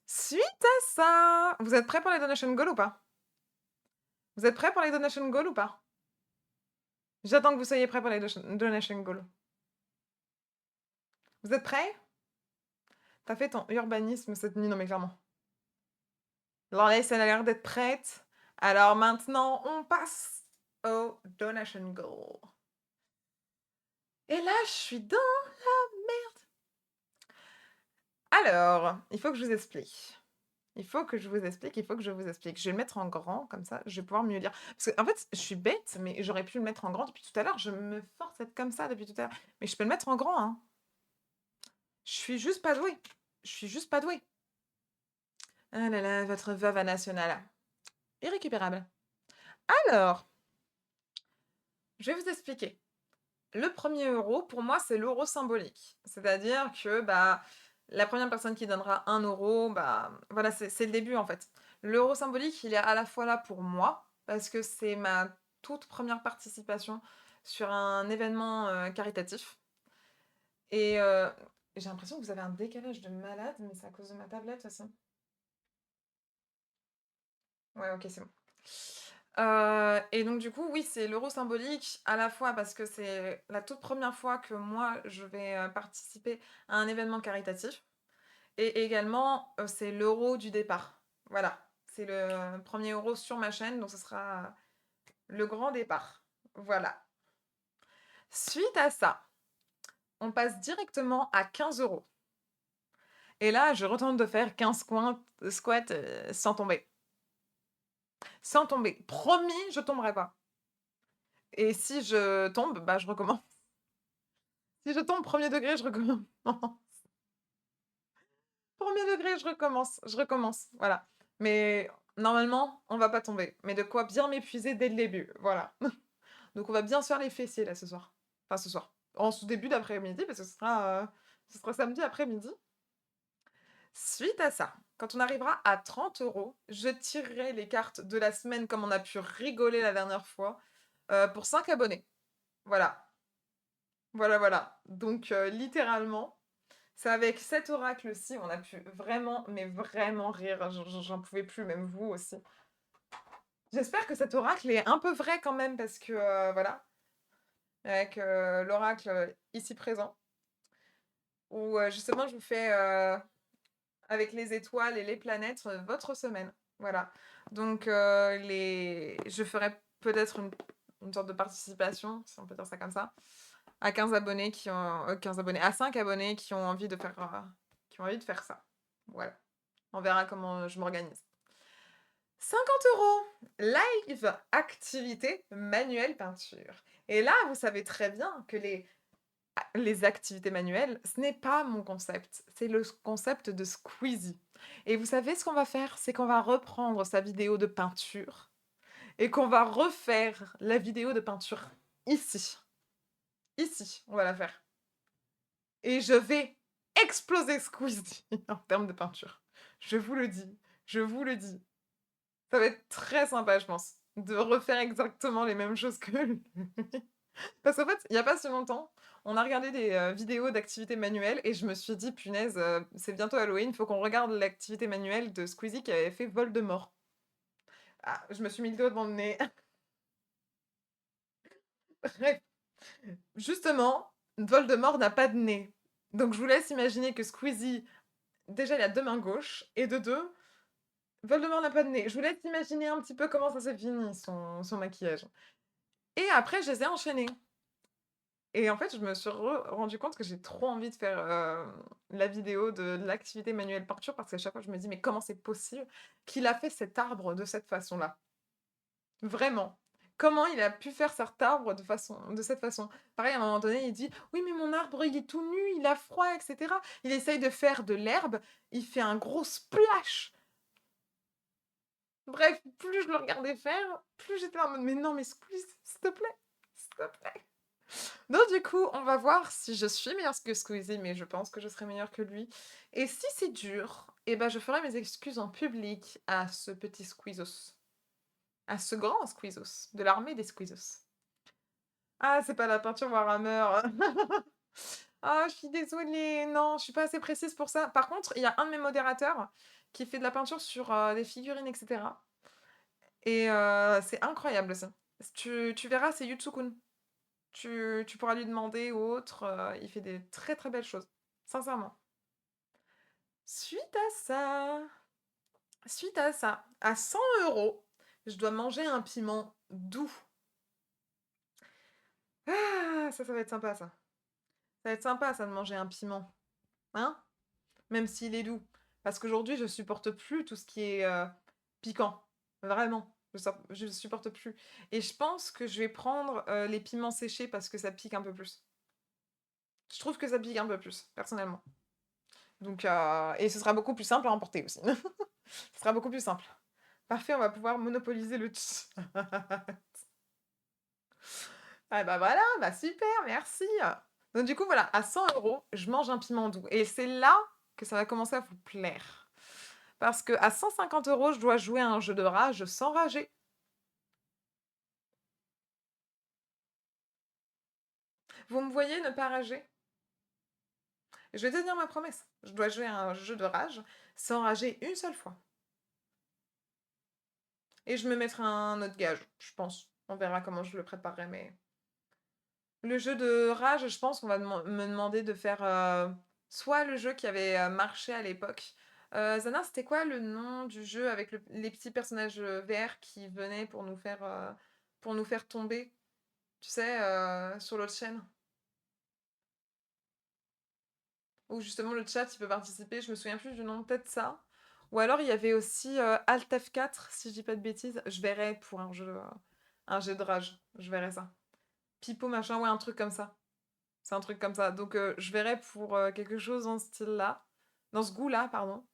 Suite à ça, vous êtes prêts pour les donation goals ou pas? Vous êtes prêts pour les donation goals ou pas? J'attends que vous soyez prêts pour les donation goals. Vous êtes prêts? T'as fait ton urbanisme cette nuit, non mais clairement. Lorlace, elle a l'air d'être prête. Alors maintenant, on passe au donation goal. Et là, je suis dans la merde. Alors, il faut que je vous explique. Il faut que je vous explique. Je vais le mettre en grand, comme ça, je vais pouvoir mieux lire. Parce qu'en fait, je suis bête, mais j'aurais pu le mettre en grand depuis tout à l'heure. Je me force à être comme ça depuis tout à l'heure. Mais je peux le mettre en grand, hein. Je suis juste pas douée. Ah là là, votre veuve nationale. Irrécupérable. Alors, je vais vous expliquer. Le premier euro, pour moi, c'est l'euro symbolique. C'est-à-dire que bah, la première personne qui donnera 1 euro, bah, voilà, c'est le début en fait. L'euro symbolique, il est à la fois là pour moi, parce que c'est ma toute première participation sur un événement caritatif. Et j'ai l'impression que vous avez un décalage de malade, mais c'est à cause de ma tablette aussi. Ouais, ok, c'est bon. Et donc du coup, oui, c'est l'euro symbolique, à la fois parce que c'est la toute première fois que moi, je vais participer à un événement caritatif, et également, c'est l'euro du départ. Voilà, c'est le premier euro sur ma chaîne, donc ce sera le grand départ. Voilà. Suite à ça, on passe directement à 15 euros. Et là, je retente de faire 15 squats sans tomber. Sans tomber. Promis, je tomberai pas. Et si je tombe, bah je recommence. Si je tombe premier degré, je recommence. Premier degré, je recommence, voilà. Mais normalement, on va pas tomber. Mais de quoi bien m'épuiser dès le début, voilà. Donc on va bien se faire les fessiers là ce soir. Enfin ce soir. En début d'après-midi, parce que ce sera samedi après-midi. Suite à ça, quand on arrivera à 30 euros, je tirerai les cartes de la semaine comme on a pu rigoler la dernière fois pour 5 abonnés. Voilà. Voilà, voilà. Donc littéralement, c'est avec cet oracle-ci, on a pu vraiment, mais vraiment rire. J'en pouvais plus, même vous aussi. J'espère que cet oracle est un peu vrai quand même, parce que voilà, avec l'oracle ici présent, où justement je vous fais avec les étoiles et les planètes votre semaine. Voilà. Donc je ferai peut-être une sorte de participation, si on peut dire ça comme ça, à 15 abonnés qui ont 15 abonnés, à 5 abonnés qui ont envie de faire ça. Voilà. On verra comment je m'organise. €50. Live activité manuelle peinture. Et là, vous savez très bien que les activités manuelles, ce n'est pas mon concept, c'est le concept de Squeezie. Et vous savez ce qu'on va faire? C'est qu'on va reprendre sa vidéo de peinture et qu'on va refaire la vidéo de peinture ici. Ici, on va la faire. Et je vais exploser Squeezie en termes de peinture. Je vous le dis, je vous le dis. Ça va être très sympa, je pense, de refaire exactement les mêmes choses que lui. Parce qu'en fait, il y a pas si longtemps, on a regardé des, vidéos d'activités manuelles et je me suis dit: «Punaise, c'est bientôt Halloween, faut qu'on regarde l'activité manuelle de Squeezie qui avait fait Voldemort». Ah, je me suis mis le doigt devant le nez. Bref, justement, Voldemort n'a pas de nez. Donc je vous laisse imaginer que Squeezie, déjà, il a 2 mains gauches et de 2, Voldemort n'a pas de nez. Je vous laisse imaginer un petit peu comment ça s'est fini son maquillage. Et après, je les ai enchaînés. Et en fait, je me suis rendu compte que j'ai trop envie de faire, la vidéo de l'activité manuelle peinture parce qu'à chaque fois, je me dis: «Mais comment c'est possible qu'il a fait cet arbre de cette façon-là?» Vraiment. Comment il a pu faire cet arbre de cette façon? Pareil, à un moment donné, il dit: «Oui, mais mon arbre, il est tout nu, il a froid et cetera». Il essaye de faire de l'herbe, il fait un gros splash. Bref, plus je le regardais faire, plus j'étais en mode: «Mais non, mais Squeeze, s'il te plaît, s'il te plaît». Donc du coup, on va voir si je suis meilleure que Squeezie, mais je pense que je serai meilleure que lui. Et si c'est dur, eh ben, je ferai mes excuses en public à ce petit Squeezos, à ce grand Squeezos, de l'armée des Squeezos. Ah, c'est pas la peinture Warhammer. Ah, je suis désolée, non, je suis pas assez précise pour ça. Par contre, il y a un de mes modérateurs qui fait de la peinture sur, des figurines et cetera et c'est incroyable ça. Tu verras, c'est Yutsukun. Tu pourras lui demander ou autre, il fait des très, très belles choses, sincèrement. Suite à ça à 100 €, je dois manger un piment doux. Ah! Ça va être sympa ça. Ça va être sympa ça de manger un piment, hein? Même s'il est doux. Parce qu'aujourd'hui, je supporte plus tout ce qui est, piquant. Vraiment, je supporte plus et je pense que je vais prendre, les piments séchés parce que ça pique un peu plus. Je trouve que ça pique un peu plus, personnellement. Donc et ce sera beaucoup plus simple à emporter aussi. Ce sera beaucoup plus simple. Parfait, on va pouvoir monopoliser le chat. Ah bah voilà, bah super, merci. Donc du coup, voilà, à 100 €, je mange un piment doux et c'est là que ça va commencer à vous plaire. Parce qu'à 150 €, je dois jouer à un jeu de rage sans rager. Vous me voyez ne pas rager? Je vais tenir ma promesse. Je dois jouer à un jeu de rage sans rager une seule fois et je me mettrai un autre gage, je pense. On verra comment je le préparerai, mais le jeu de rage, je pense qu'on va me demander de faire, soit le jeu qui avait, marché à l'époque. Zana, c'était quoi le nom du jeu avec les petits personnages, verts qui venaient pour nous faire tomber? Tu sais, sur l'autre chaîne? Où justement le chat, il peut participer, je me souviens plus du nom, peut-être ça? Ou alors il y avait aussi, Alt F4, si je dis pas de bêtises. Je verrai pour un jeu de rage, je verrai ça. Pipo machin, ouais, un truc comme ça. C'est un truc comme ça. Donc je verrai pour, quelque chose dans ce style-là, dans ce goût-là, pardon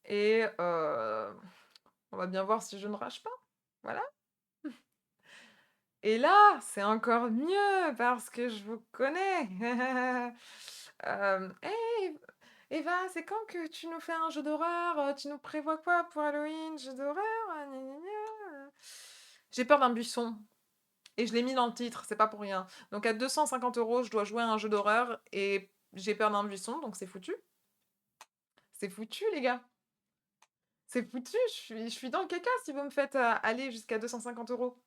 et on va bien voir si je ne rage pas. Voilà. Et là, c'est encore mieux parce que je vous connais. «Hey Eva, c'est quand que tu nous fais un jeu d'horreur? Tu nous prévois quoi pour Halloween? Jeu d'horreur? Gna gna gna». J'ai peur d'un buisson et je l'ai mis dans le titre, c'est pas pour rien. Donc à 250 €, je dois jouer à un jeu d'horreur et j'ai peur d'un buisson, donc c'est foutu. C'est foutu les gars, c'est foutu, je suis dans le caca si vous me faites, aller jusqu'à 250 €.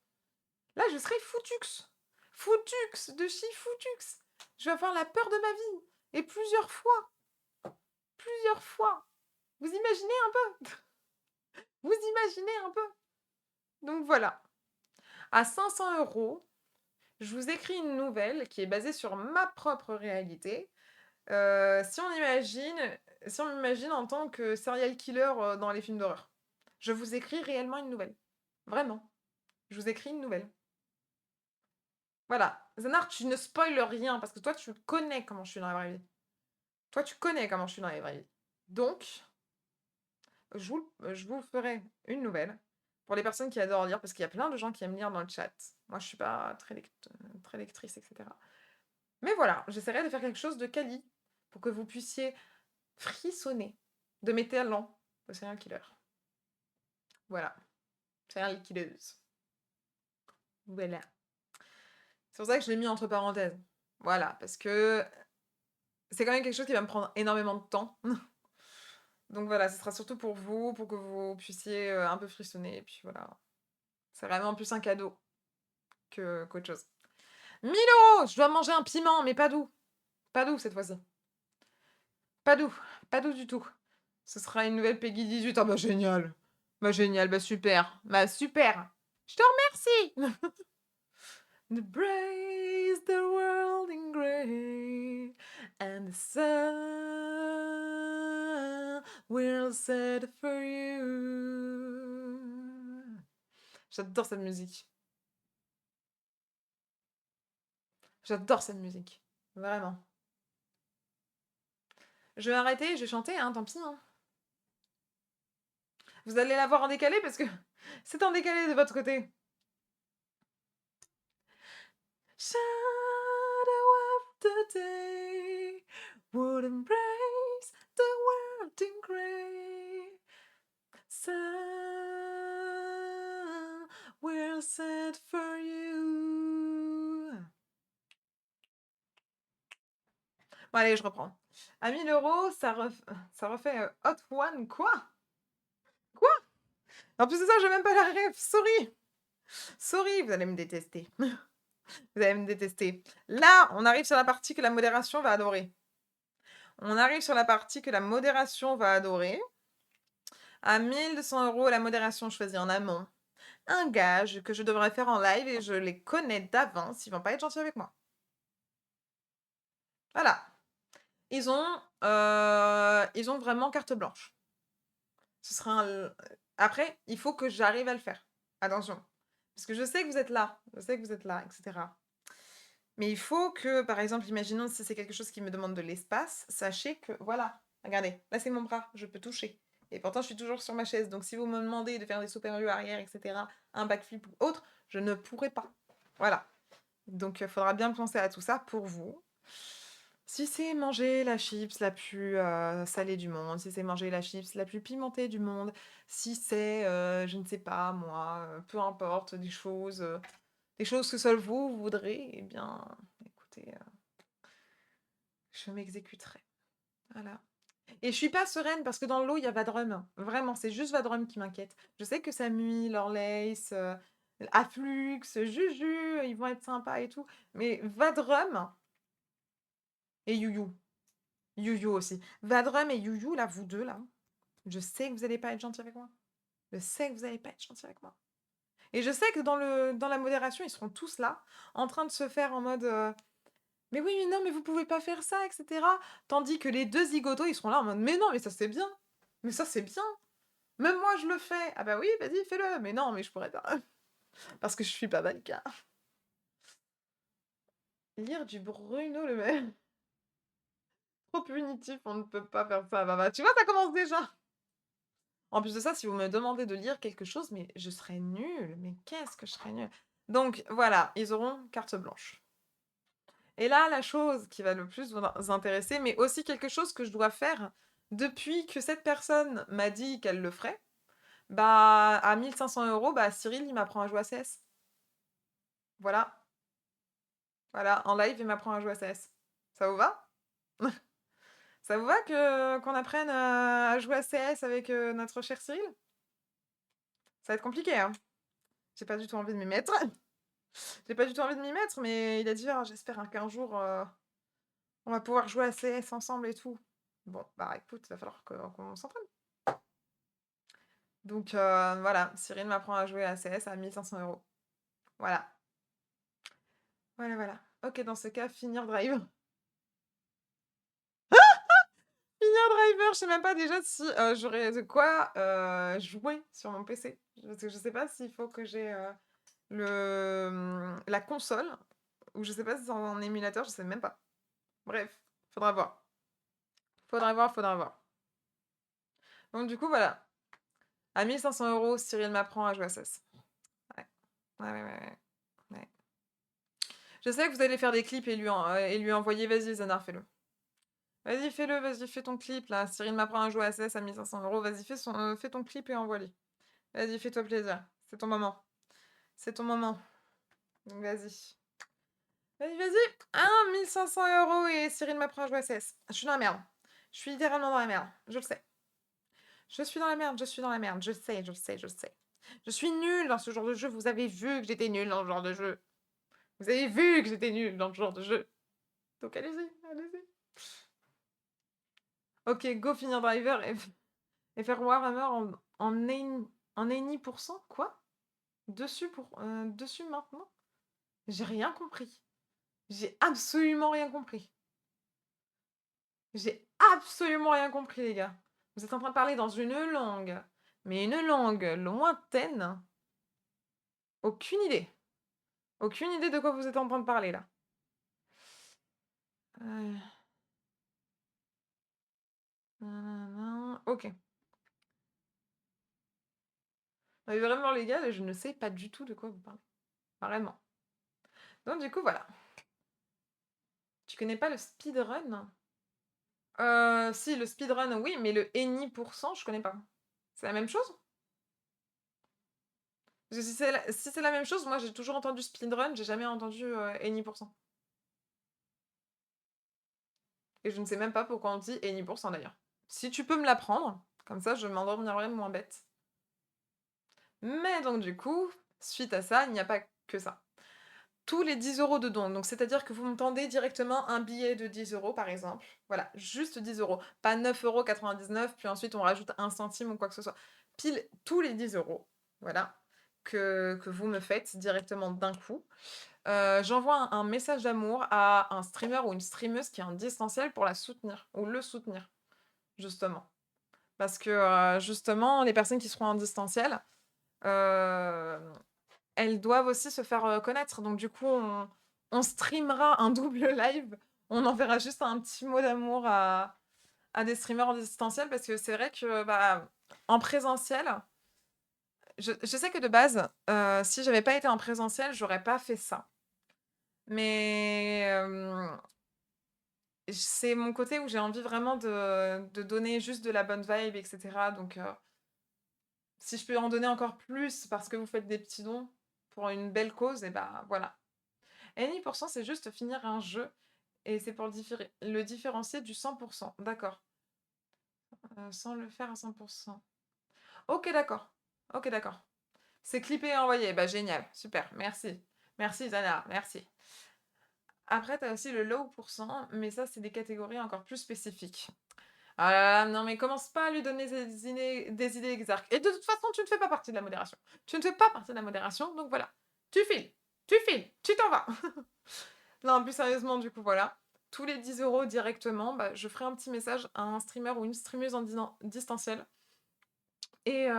Là, je serais foutux. Foutux de chez foutux. Je vais avoir la peur de ma vie et plusieurs fois, plusieurs fois. Vous imaginez un peu? Vous imaginez un peu? Donc voilà, à 500 €, je vous écris une nouvelle qui est basée sur ma propre réalité. Si on m'imagine en tant que serial killer, dans les films d'horreur. Je vous écris réellement une nouvelle. Vraiment. Je vous écris une nouvelle. Voilà. Zanar, tu ne spoiles rien parce que toi, tu connais comment je suis dans la vraie vie. Toi, tu connais comment je suis dans la vraie vie. Donc, je vous ferai une nouvelle pour les personnes qui adorent lire, parce qu'il y a plein de gens qui aiment lire dans le chat. Moi, je suis pas très lectrice, etc. Mais voilà, j'essaierai de faire quelque chose de quali pour que vous puissiez frissonner de mes talents de serial killer. Voilà. Serial killeuse. Voilà. C'est pour ça que je l'ai mis entre parenthèses. Voilà, parce que c'est quand même quelque chose qui va me prendre énormément de temps. Donc voilà, ce sera surtout pour vous, pour que vous puissiez un peu frissonner. Et puis voilà. C'est vraiment plus un cadeau qu'autre chose. 1 000 €! Je dois manger un piment, mais pas doux. Pas doux cette fois-ci. Pas doux. Pas doux du tout. Ce sera une nouvelle Peggy 18. Ah bah génial. Bah génial, bah super. Bah super. Je te remercie. Embrace the world in grey and the sun will set for you. J'adore cette musique. J'adore cette musique. Vraiment. Je vais arrêter, je vais chanter, hein, tant pis. Hein. Vous allez la voir en décalé parce que c'est en décalé de votre côté. Shadow of the day would embrace the world in grey. Sun will set for you. Bon, allez, je reprends. À 1 000 €, ça refait Hot One. Quoi? Quoi? En plus de ça, j'ai même pas la ref. Sorry. Sorry, vous allez me détester. Vous allez me détester. Là, on arrive sur la partie que la modération va adorer. On arrive sur la partie que la modération va adorer. À 1 200 €, la modération choisit en amont un gage que je devrais faire en live et je les connais d'avance. Ils vont pas être gentils avec moi. Voilà. Ils ont vraiment carte blanche. Ce sera Après, il faut que j'arrive à le faire. Attention. Parce que je sais que vous êtes là. Je sais que vous êtes là, etc. Mais il faut que, par exemple, imaginons si c'est quelque chose qui me demande de l'espace, sachez que, voilà, regardez, là c'est mon bras, je peux toucher. Et pourtant, je suis toujours sur ma chaise. Donc si vous me demandez de faire des sauts-périlleux arrière, etc., un backflip ou autre, je ne pourrai pas. Voilà. Donc il faudra bien penser à tout ça pour vous. Si c'est manger la chips la plus salée du monde, si c'est manger la chips la plus pimentée du monde, si c'est, je ne sais pas moi, peu importe, des choses que seuls vous voudrez, eh bien, écoutez, je m'exécuterai. Voilà. Et je suis pas sereine parce que dans l'eau, il y a Vadrum. Vraiment, c'est juste Vadrum qui m'inquiète. Je sais que Samui, Lorlace, Afflux, Juju, ils vont être sympas et tout. Mais Vadrum et Yuyu. Yuyu aussi. Vadrum et Yuyu, là, vous deux, là, je sais que vous allez pas être gentils avec moi. Je sais que vous allez pas être gentils avec moi. Et je sais que dans la modération, ils seront tous là, en train de se faire en mode mais oui, mais non, mais vous pouvez pas faire ça, etc. Tandis que les deux zigotos, ils seront là en mode mais non, mais ça c'est bien. Mais ça c'est bien. Même moi je le fais. Ah bah oui, vas-y, fais-le. Mais non, mais je pourrais pas. Parce que je suis pas mannequin. Lire du Bruno Le Maire. Trop punitif, on ne peut pas faire ça. Bah, tu vois, ça commence déjà. En plus de ça, si vous me demandez de lire quelque chose, mais je serais nulle. Mais qu'est-ce que je serais nulle. Donc voilà, ils auront carte blanche. Et là, la chose qui va le plus vous intéresser, mais aussi quelque chose que je dois faire depuis que cette personne m'a dit qu'elle le ferait, bah, à 1 500 €, bah, Cyril, il m'apprend à jouer à CS. Voilà. Voilà, en live, il m'apprend à jouer à CS. Ça vous va? Ça vous va qu'on apprenne à jouer à CS avec notre cher Cyril? Ça va être compliqué, hein. J'ai pas du tout envie de m'y mettre. J'ai pas du tout envie de m'y mettre, mais il a dit: «Ah, j'espère hein, qu'un jour, on va pouvoir jouer à CS ensemble et tout». Bon, bah écoute, il va falloir qu'on s'entraîne. Donc voilà, Cyril m'apprend à jouer à CS à 1 500 €. Voilà. Voilà, voilà. OK, dans ce cas, finir drive. Finir finir Driver, je sais même pas déjà si, j'aurais de quoi, jouer sur mon PC. Parce que je sais pas s'il faut que j'ai, la console ou je sais pas si c'est en émulateur, je sais même pas. Bref, faudra voir. Faudra voir, faudra voir. Donc du coup, voilà. À 1 500 €, Cyril m'apprend à jouer à CES. Ouais. Ouais, ouais, ouais, ouais. Ouais. Je sais que vous allez faire des clips et lui envoyer. Vas-y, Zanar, fais-le. Vas-y, fais-le, vas-y, fais ton clip là. Cyril m'apprend à jouer à CES à 1 500 €. Vas-y, fais ton clip et envoie-lui. Vas-y, fais-toi plaisir. C'est ton moment. C'est ton moment. Donc vas-y. Vas-y, vas-y. 1 500 € et Cyril m'apprend à jouer à CS. Je suis dans la merde. Je suis littéralement dans la merde. Je le sais. Je suis dans la merde, je suis dans la merde. Je sais, je sais, je sais. Je suis nulle dans ce genre de jeu. Vous avez vu que j'étais nulle dans ce genre de jeu. Vous avez vu que j'étais nulle dans ce genre de jeu. Donc allez-y, allez-y. Ok, go finir Driver et faire Warhammer en 80%. Quoi? Dessus maintenant? J'ai rien compris. J'ai absolument rien compris. J'ai absolument rien compris, les gars. Vous êtes en train de parler dans une langue, mais une langue lointaine. Aucune idée. Aucune idée de quoi vous êtes en train de parler, là. Euh, Ok. Mais vraiment, les gars, je ne sais pas du tout de quoi vous parlez. Vraiment. Donc, du coup, voilà. Tu connais pas le speedrun? Si, le speedrun, oui, mais le any %, je connais pas. C'est la même chose? Parce que si c'est la même chose, moi j'ai toujours entendu speedrun, j'ai jamais entendu any %. Et je ne sais même pas pourquoi on dit any % d'ailleurs. Si tu peux me l'apprendre, comme ça je m'endormirai moins bête. Mais donc du coup, suite à ça, il n'y a pas que ça. Tous les 10 € de dons, donc c'est-à-dire que vous me tendez directement un billet de 10 € par exemple. Voilà, juste 10 €. Pas 9,99 €, puis ensuite on rajoute un centime ou quoi que ce soit. Pile tous les 10 €, voilà, que vous me faites directement d'un coup. J'envoie un message d'amour à un streamer ou une streameuse qui est en distanciel pour la soutenir ou le soutenir, justement. Parce que, justement, les personnes qui seront en distanciel, heu, elles doivent aussi se faire, connaître. Donc du coup, on streamera un double live. On enverra juste un petit mot d'amour à des streamers en distanciel parce que c'est vrai que, bah, en présentiel, je sais que de base, si j'avais pas été en présentiel, j'aurais pas fait ça. Mais, c'est mon côté où j'ai envie vraiment de donner juste de la bonne vibe, et cetera. Donc, si je peux en donner encore plus parce que vous faites des petits dons pour une belle cause, et bah, voilà. Any %, c'est juste finir un jeu et c'est pour le différencier du 100 %. D'accord. Sans le faire à 100 %. OK, d'accord. OK, d'accord. C'est clippé et envoyé. Bah, génial. Super. Merci. Merci Zana, merci. Après, tu as aussi le low %, mais ça, c'est des catégories encore plus spécifiques. Ah là là, non mais commence pas à lui donner des idées exarches. Et de toute façon, tu ne fais pas partie de la modération. Tu ne fais pas partie de la modération, donc voilà. Tu files, tu t'en vas. Non, plus sérieusement, du coup, voilà. Tous les 10 € directement, bah, je ferai un petit message à un streamer ou une streameuse en distanciel. Et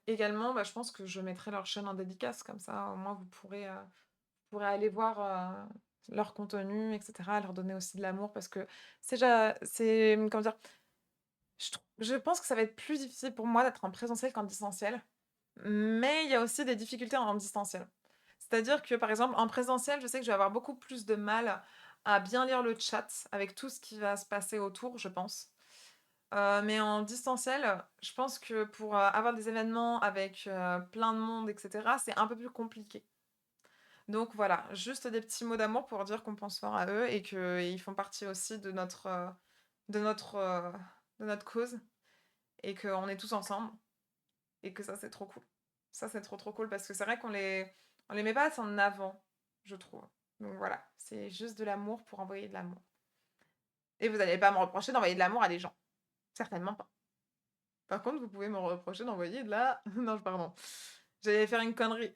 également, bah, je pense que je mettrai leur chaîne en dédicace, comme ça, au moins, vous pourrez aller voir leur contenu, etc., leur donner aussi de l'amour, parce que comment dire, je pense que ça va être plus difficile pour moi d'être en présentiel qu'en distanciel, mais il y a aussi des difficultés en distanciel. C'est-à-dire que, par exemple, en présentiel, je sais que je vais avoir beaucoup plus de mal à bien lire le chat avec tout ce qui va se passer autour, je pense. Mais en distanciel, je pense que pour avoir des événements avec plein de monde, etc., c'est un peu plus compliqué. Donc voilà, juste des petits mots d'amour pour dire qu'on pense fort à eux et qu'ils font partie aussi de notre, euh, de notre cause et qu'on est tous ensemble et que ça c'est trop cool. Ça c'est trop trop cool parce que c'est vrai on les met pas assez en avant, je trouve. Donc voilà, c'est juste de l'amour pour envoyer de l'amour. Et vous n'allez pas me reprocher d'envoyer de l'amour à des gens. Certainement pas. Par contre, vous pouvez me reprocher d'envoyer de la... Non, pardon. J'allais faire une connerie.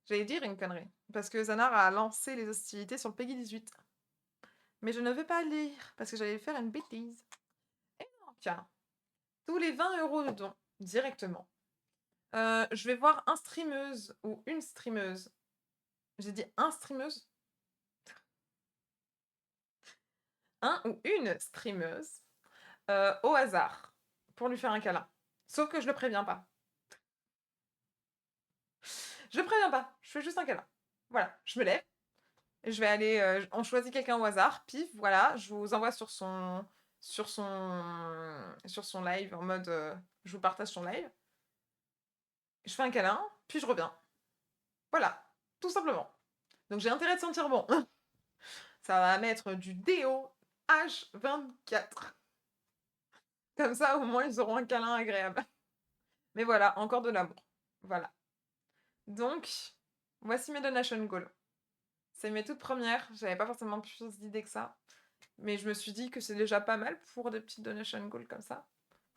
J'allais dire une connerie. Parce que Zanar a lancé les hostilités sur le Peggy 18. Mais je ne veux pas lire, parce que j'allais faire une bêtise. Tiens, tous les 20 € de dons, directement. Je vais voir un streameuse ou une streameuse. J'ai dit un streameuse? Un ou une streameuse, au hasard, pour lui faire un câlin. Sauf que je le préviens pas. Je le préviens pas, je fais juste un câlin. Voilà, je me lève, je vais aller, on choisit quelqu'un au hasard, pif, voilà, je vous envoie sur son live en mode, je vous partage son live. Je fais un câlin, puis je reviens. Voilà, tout simplement. Donc j'ai intérêt de sentir bon. Ça va mettre du déo H24. Comme ça, au moins, ils auront un câlin agréable. Mais voilà, encore de l'amour. Voilà. Donc, voici mes donation goals. C'est mes toutes premières. J'avais pas forcément plus d'idées que ça. Mais je me suis dit que c'est déjà pas mal pour des petites donation goals comme ça.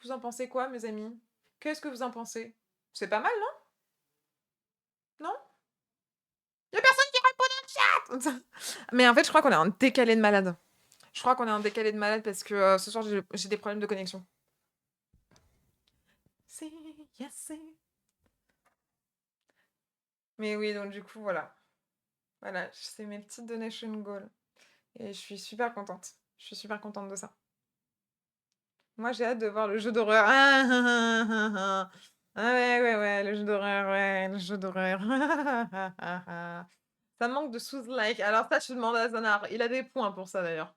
Vous en pensez quoi, mes amis? Qu'est-ce que vous en pensez? C'est pas mal, non? Non? Y'a personne qui répond dans le chat. Mais en fait, je crois qu'on est en décalé de malade. Je crois qu'on est en décalé de malade parce que ce soir, j'ai des problèmes de connexion. C'est... Yes, c'est... Mais oui, donc du coup, voilà. Voilà, c'est mes petites donation goals. Et je suis super contente. Je suis super contente de ça. Moi, j'ai hâte de voir le jeu d'horreur. Ah, ouais, ouais, ouais, le jeu d'horreur, ouais, le jeu d'horreur. Ça manque de sous-like. Alors ça, je demande à Zanar. Il a des points pour ça, d'ailleurs.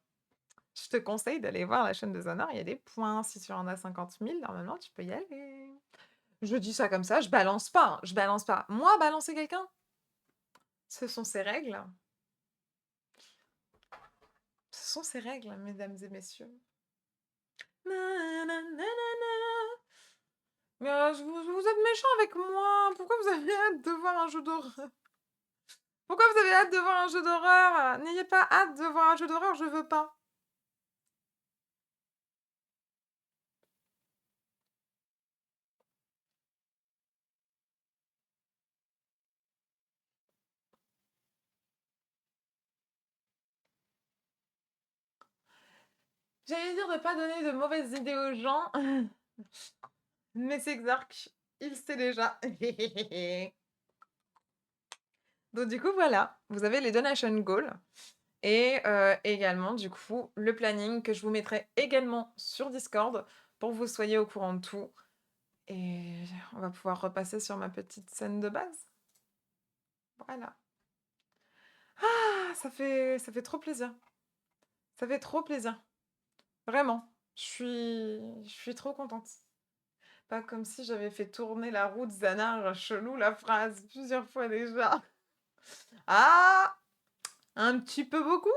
Je te conseille d'aller voir la chaîne de Zanar. Il y a des points. Si tu en as 50 000, normalement, tu peux y aller. Je dis ça comme ça, je balance pas. Hein, je balance pas. Moi, balancer quelqu'un, ce sont ses règles. Ce sont ses règles, mesdames et messieurs. Mais vous êtes méchant avec moi. Pourquoi vous avez hâte de voir un jeu d'horreur? Pourquoi vous avez hâte de voir un jeu d'horreur? N'ayez pas hâte de voir un jeu d'horreur, je veux pas. J'allais dire de pas donner de mauvaises idées aux gens, mais c'est Xark, il sait déjà. Donc du coup, voilà, vous avez les donation goals et également, du coup, le planning que je vous mettrai également sur Discord pour que vous soyez au courant de tout. Et on va pouvoir repasser sur ma petite scène de base. Voilà. Ah, ça fait trop plaisir. Ça fait trop plaisir. Vraiment. Je suis trop contente. Pas comme si j'avais fait tourner la roue de Zanar chelou la phrase plusieurs fois déjà. Ah, un petit peu beaucoup.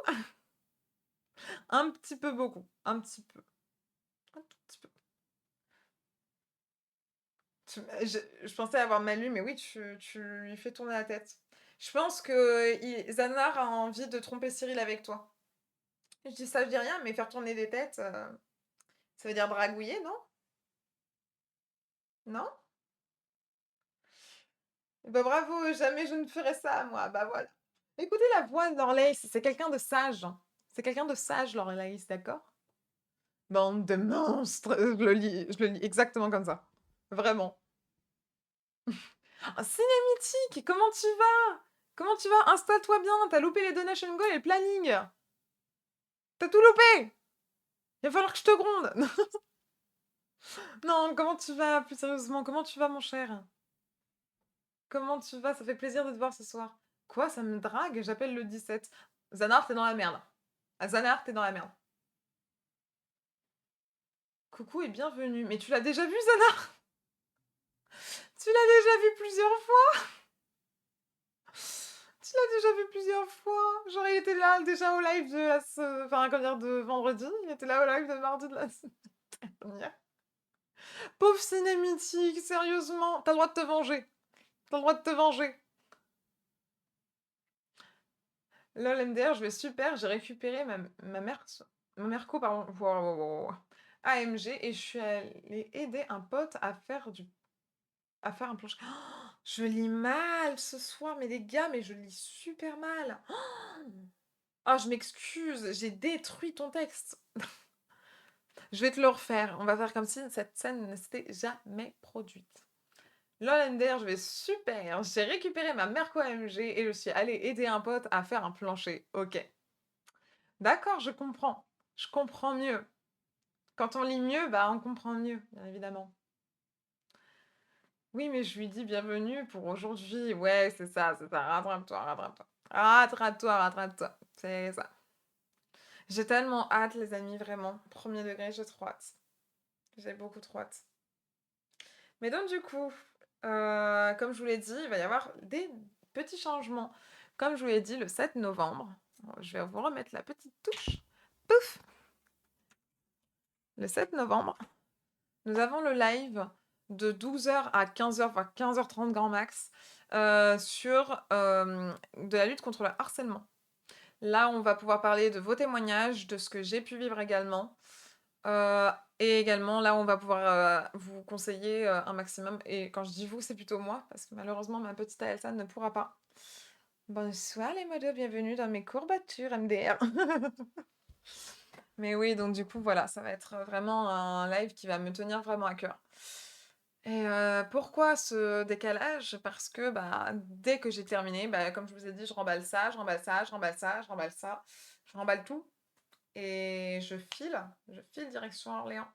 Un petit peu beaucoup. Un petit peu. Un tout petit peu. Je pensais avoir mal lu, mais oui, tu lui fais tourner la tête. Je pense que Zanar a envie de tromper Cyril avec toi. Je dis ça, je dis rien, mais faire tourner des têtes, ça veut dire dragouiller, non? Non? Bah bravo, jamais je ne ferais ça, moi. Bah voilà. Écoutez la voix de Lorlace, c'est quelqu'un de sage. C'est quelqu'un de sage, Lorlace, d'accord? Bande de monstres. Je le lis exactement comme ça. Vraiment. Ah, Cinémitique, comment tu vas? Comment tu vas? Installe-toi bien, t'as loupé les donation goals et le planning. T'as tout loupé. Il va falloir que je te gronde. Non, comment tu vas? Plus sérieusement, comment tu vas, mon cher? Comment tu vas? Ça fait plaisir de te voir ce soir. Quoi, ça me drague? J'appelle le 17. Zanar, t'es dans la merde. Ah, Zanar, t'es dans la merde. Coucou et bienvenue. Mais tu l'as déjà vu, Zanar? Tu l'as déjà vu plusieurs fois? Tu l'as déjà vu plusieurs fois? Genre, il était là déjà au live de enfin, comment dire, de vendredi. Il était là au live de mardi de la semaine dernière. Pauvre ciné mythique, sérieusement. T'as le droit de te venger. T'as le droit de te venger. Lol, MDR, je vais super. J'ai récupéré ma mère, mon Merco, pardon. Wow, wow, wow, wow. AMG et je suis allée aider un pote à faire un planche. Oh, je lis mal ce soir, mais les gars, mais je lis super mal. Oh, je m'excuse, j'ai détruit ton texte. Je vais te le refaire. On va faire comme si cette scène ne s'était jamais produite. L'Hollandaise, je vais super. J'ai récupéré ma Merco AMG et je suis allée aider un pote à faire un plancher. OK. D'accord, je comprends. Je comprends mieux. Quand on lit mieux, bah, on comprend mieux, bien évidemment. Oui, mais je lui dis: «Bienvenue pour aujourd'hui». Ouais, c'est ça, c'est ça. Rattrape-toi, rattrape-toi. Rattrape-toi, rattrape-toi. C'est ça. J'ai tellement hâte, les amis, vraiment. Premier degré, j'ai trop hâte. J'ai beaucoup trop hâte. Mais donc du coup, comme je vous l'ai dit, il va y avoir des petits changements. Comme je vous l'ai dit, le 7 novembre, je vais vous remettre la petite touche. Pouf! Le 7 novembre, nous avons le live de 12 h à 15 h, enfin 15 h 30 grand max, sur de la lutte contre le harcèlement. Là, on va pouvoir parler de vos témoignages, de ce que j'ai pu vivre également. Heu et également, là, on va pouvoir, vous conseiller, un maximum et quand je dis vous, c'est plutôt moi parce que malheureusement, ma petite Aelsa ne pourra pas. Bonsoir les modos, bienvenue dans mes courbatures MDR. Mais oui, donc du coup, voilà, ça va être, vraiment un live qui va me tenir vraiment à cœur. Et pourquoi ce décalage? Parce que, bah, dès que j'ai terminé, bah, comme je vous ai dit, je remballe ça, je remballe ça, je remballe ça, je remballe ça, je remballe tout et je file direction Orléans.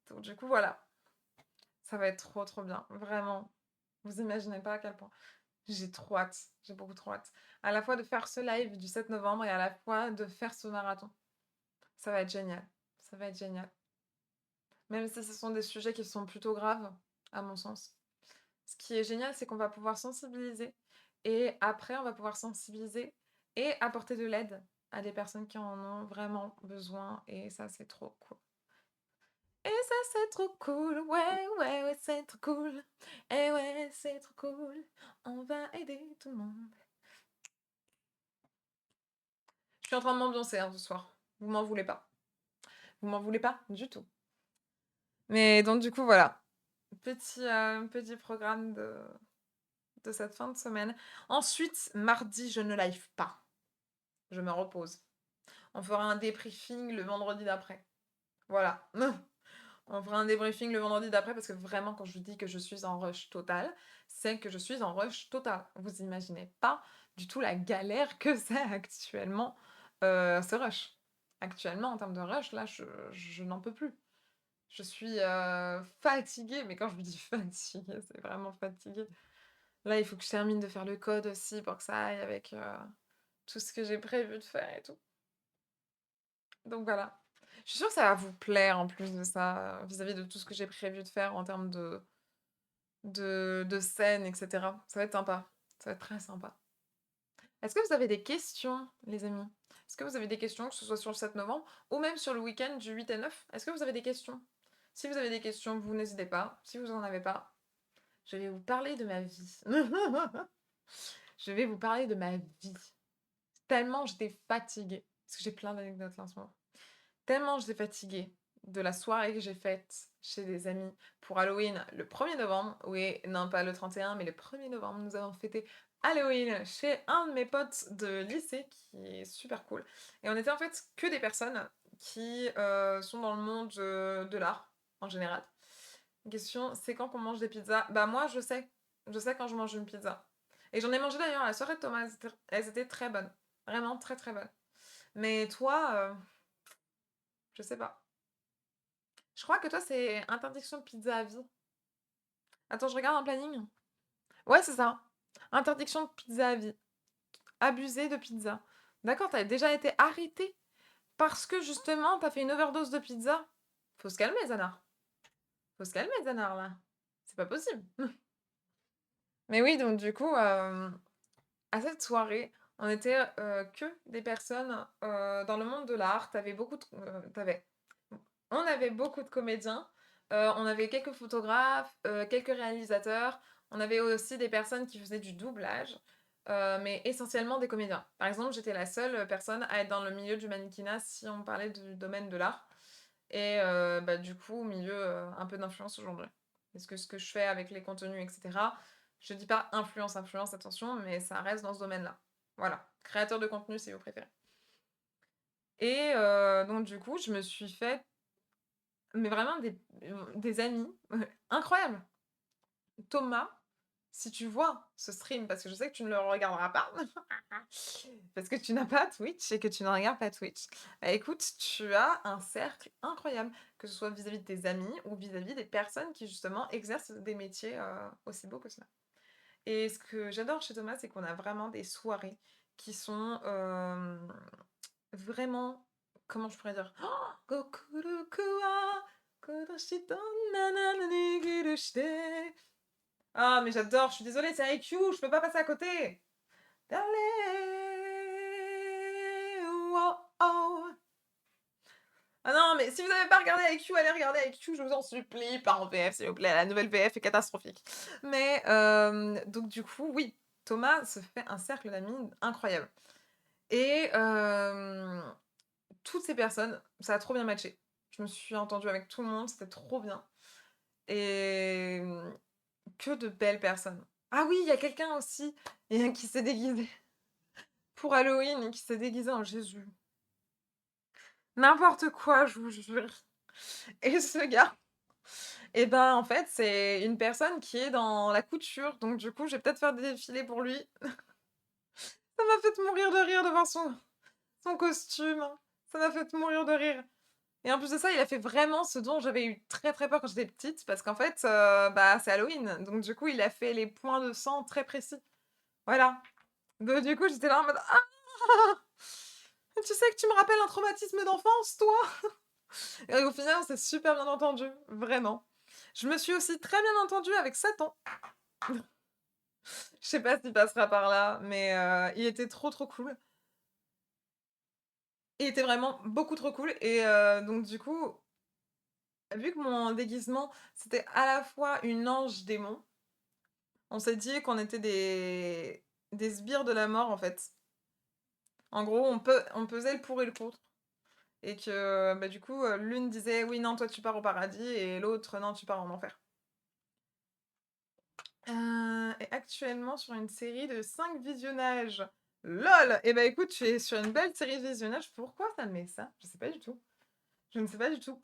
Donc du coup, voilà, ça va être trop, trop bien, vraiment. Vous imaginez pas à quel point. J'ai trop hâte, j'ai beaucoup trop hâte. À la fois de faire ce live du 7 novembre et à la fois de faire ce marathon. Ça va être génial, ça va être génial. Même si ce sont des sujets qui sont plutôt graves, à mon sens. Ce qui est génial, c'est qu'on va pouvoir sensibiliser et après, on va pouvoir sensibiliser et apporter de l'aide à des personnes qui en ont vraiment besoin et ça, c'est trop cool. Et ça, c'est trop cool, ouais, ouais, ouais, c'est trop cool. Et ouais, c'est trop cool, on va aider tout le monde. Je suis en train de m'ambiancer ce soir, vous m'en voulez pas. Vous m'en voulez pas du tout. Mais donc du coup, voilà, petit programme de cette fin de semaine. Ensuite, mardi, je ne live pas, je me repose. On fera un débriefing le vendredi d'après. Voilà. On fera un débriefing le vendredi d'après parce que vraiment, quand je vous dis que je suis en rush total, c'est que je suis en rush total. Vous imaginez pas du tout la galère que c'est actuellement, ce rush. Actuellement, en termes de rush, là, je n'en peux plus. Je suis fatiguée, mais quand je vous dis fatiguée, c'est vraiment fatiguée. Là, il faut que je termine de faire le code aussi pour que ça aille avec tout ce que j'ai prévu de faire et tout. Donc voilà. Je suis sûre que ça va vous plaire en plus de ça, vis-à-vis de tout ce que j'ai prévu de faire en termes de scènes, etc. Ça va être sympa. Ça va être très sympa. Est-ce que vous avez des questions, les amis? Est-ce que vous avez des questions, que ce soit sur le 7 novembre ou même sur le week-end du 8 et 9? Est-ce que vous avez des questions? Si vous avez des questions, vous n'hésitez pas. Si vous n'en avez pas, je vais vous parler de ma vie. Je vais vous parler de ma vie. Tellement j'étais fatiguée. Parce que j'ai plein d'anecdotes là en ce moment. Tellement j'étais fatiguée de la soirée que j'ai faite chez des amis pour Halloween le 1er novembre. Oui, non pas le 31, mais le 1er novembre, nous avons fêté Halloween chez un de mes potes de lycée qui est super cool. Et on était en fait que des personnes qui sont dans le monde de l'art en général. Question, c'est quand qu'on mange des pizzas? Bah moi je sais quand je mange une pizza. Et j'en ai mangé d'ailleurs à la soirée de Thomas, elles étaient très bonnes. Vraiment très très bonnes. Mais toi, je sais pas. Je crois que toi, c'est interdiction de pizza à vie. Attends, je regarde un planning. Ouais, c'est ça. Interdiction de pizza à vie. Abuser de pizza. D'accord, t'as déjà été arrêté parce que justement, t'as fait une overdose de pizza. Faut se calmer, Zanar. Faut se calmer, Zanar, là. C'est pas possible. Mais oui, donc du coup, à cette soirée, on était que des personnes dans le monde de l'art. On avait beaucoup de comédiens, on avait quelques photographes, quelques réalisateurs, on avait aussi des personnes qui faisaient du doublage, mais essentiellement des comédiens. Par exemple, j'étais la seule personne à être dans le milieu du mannequinat si on parlait du domaine de l'art et bah, du coup, au milieu, un peu d'influence aujourd'hui. Parce que ce que je fais avec les contenus et cetera, je dis pas influence, attention, mais ça reste dans ce domaine-là. Voilà, créateur de contenu si vous préférez. Et donc du coup, je me suis fait mais vraiment des amis, incroyables. Thomas, si tu vois ce stream, parce que je sais que tu ne le regarderas pas, parce que tu n'as pas Twitch et que tu ne regardes pas Twitch. Bah, écoute, tu as un cercle incroyable, que ce soit vis-à-vis de tes amis ou vis-à-vis des personnes qui justement exercent des métiers, aussi beaux que cela. Et ce que j'adore chez Thomas, c'est qu'on a vraiment des soirées qui sont, vraiment, comment je pourrais dire? Gokuruku wa kodoshito nana ni girushite. Ah, mais j'adore, je suis désolée, c'est IQ, je peux pas passer à côté. Dale, oh, oh. Ah non, mais si vous n'avez pas regardé IQ, allez regarder IQ, je vous en supplie, pas en VF, s'il vous plaît, la nouvelle VF est catastrophique. Mais donc du coup, oui, Thomas se fait un cercle d'amis incroyable. Et toutes ces personnes, ça a trop bien matché. Je me suis entendue avec tout le monde, c'était trop bien. Et que de belles personnes. Ah oui, il y a quelqu'un aussi qui s'est déguisé pour Halloween, qui s'est déguisé en Jésus. N'importe quoi, je vous jure. Et ce gars, et ben, en fait, c'est une personne qui est dans la couture, donc du coup, je vais peut-être faire des défilés pour lui. Ça m'a fait mourir de rire de voir son costume. Ça m'a fait mourir de rire. Et en plus de ça, il a fait vraiment ce dont j'avais eu très, très peur quand j'étais petite parce qu'en fait, bah, c'est Halloween, donc du coup, il a fait les points de sang très précis. Voilà. Donc du coup, j'étais là en mode: «Ah! Tu sais que tu me rappelles un traumatisme d'enfance, toi?» Et au final, on s'est super bien entendu, vraiment. Je me suis aussi très bien entendue avec Satan. Je sais pas s'il passera par là, mais il était trop, trop cool. Il était vraiment beaucoup trop cool et donc du coup, vu que mon déguisement, c'était à la fois une ange démon, on s'est dit qu'on était des sbires de la mort, en fait. En gros, on pesait le pour et le contre et que, bah, du coup, l'une disait: «Oui, non, toi, tu pars au paradis» et l'autre: «Non, tu pars en enfer». Et actuellement sur une série de 5 visionnages. LOL! Et bah, écoute, tu es sur une belle série de visionnages. Pourquoi ça me met ça? Je sais pas du tout. Je ne sais pas du tout.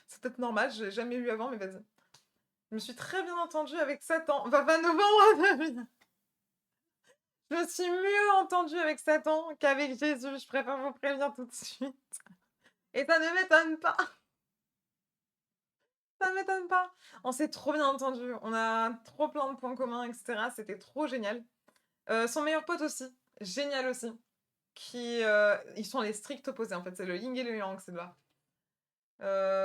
C'est peut-être normal, je l'ai jamais lu avant, mais vas-y. Je me suis très bien entendue avec Satan. Va novembre. Je me suis mieux entendue avec Satan qu'avec Jésus, je préfère vous prévenir tout de suite. Et ça ne m'étonne pas, ça ne m'étonne pas. On s'est trop bien entendus, on a trop plein de points communs, et cetera. C'était trop génial. Son meilleur pote aussi, génial aussi. Ils sont les stricts opposés en fait, c'est le yin et le yang, ces 2-là.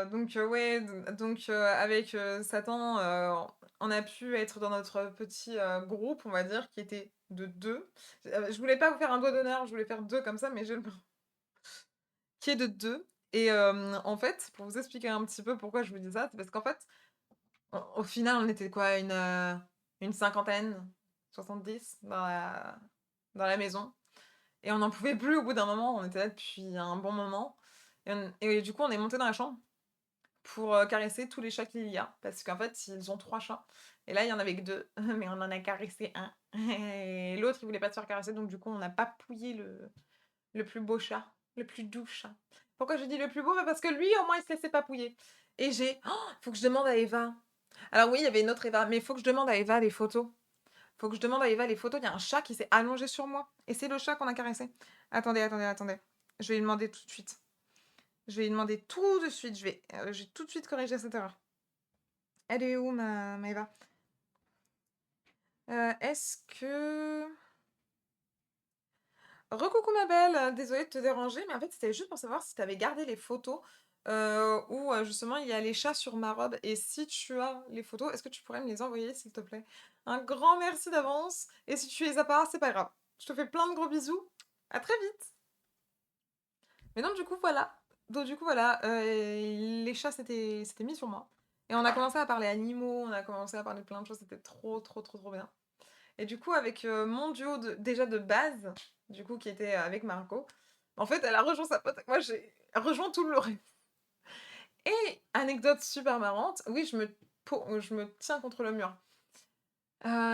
Donc ouais, donc avec, Satan, on a pu être dans notre petit, groupe, on va dire, qui était de 2. Je voulais pas vous faire un doigt d'honneur, je voulais faire 2 comme ça, mais j'ai le qui est de 2 et en fait, pour vous expliquer un petit peu pourquoi je vous dis ça, c'est parce qu'en fait, au final, on était quoi? Une cinquantaine, 70 dans la maison. Et on n'en pouvait plus au bout d'un moment, on était là depuis un bon moment. Et du coup, on est monté dans la chambre pour caresser tous les chats qu'il y a. Parce qu'en fait, ils ont 3 chats. Et là, il y en avait que 2, mais on en a caressé un. Et l'autre, il voulait pas se faire caresser, donc du coup, on a papouillé le plus beau chat, le plus doux chat. Pourquoi je dis le plus beau? Bah, parce que lui, au moins, il se laissait papouiller. Et faut que je demande à Eva. Alors oui, il y avait une autre Eva, mais il faut que je demande à Eva les photos. Faut que je demande à Eva les photos. Il y a un chat qui s'est allongé sur moi. Et c'est le chat qu'on a caressé. Attendez, attendez, attendez. Je vais lui demander tout de suite. Je vais lui demander tout de suite. Je vais tout de suite corriger cette erreur. Elle est où, ma Eva? Est-ce que... Recoucou ma belle, désolée de te déranger, mais en fait c'était juste pour savoir si tu avais gardé les photos où justement il y a les chats sur ma robe. Et si tu as les photos, est-ce que tu pourrais me les envoyer s'il te plaît? Un grand merci d'avance. Et si tu les as pas, c'est pas grave. Je te fais plein de gros bisous. À très vite. Mais donc du coup voilà. Donc du coup voilà, les chats s'étaient mis sur moi. Et on a commencé à parler animaux, on a commencé à parler de plein de choses, c'était trop trop trop trop bien. Et du coup avec mon duo déjà de base, du coup qui était avec Margot, en fait elle a rejoint sa pote, moi j'ai rejoint tout le reste. Et anecdote super marrante, oui je me tiens contre le mur.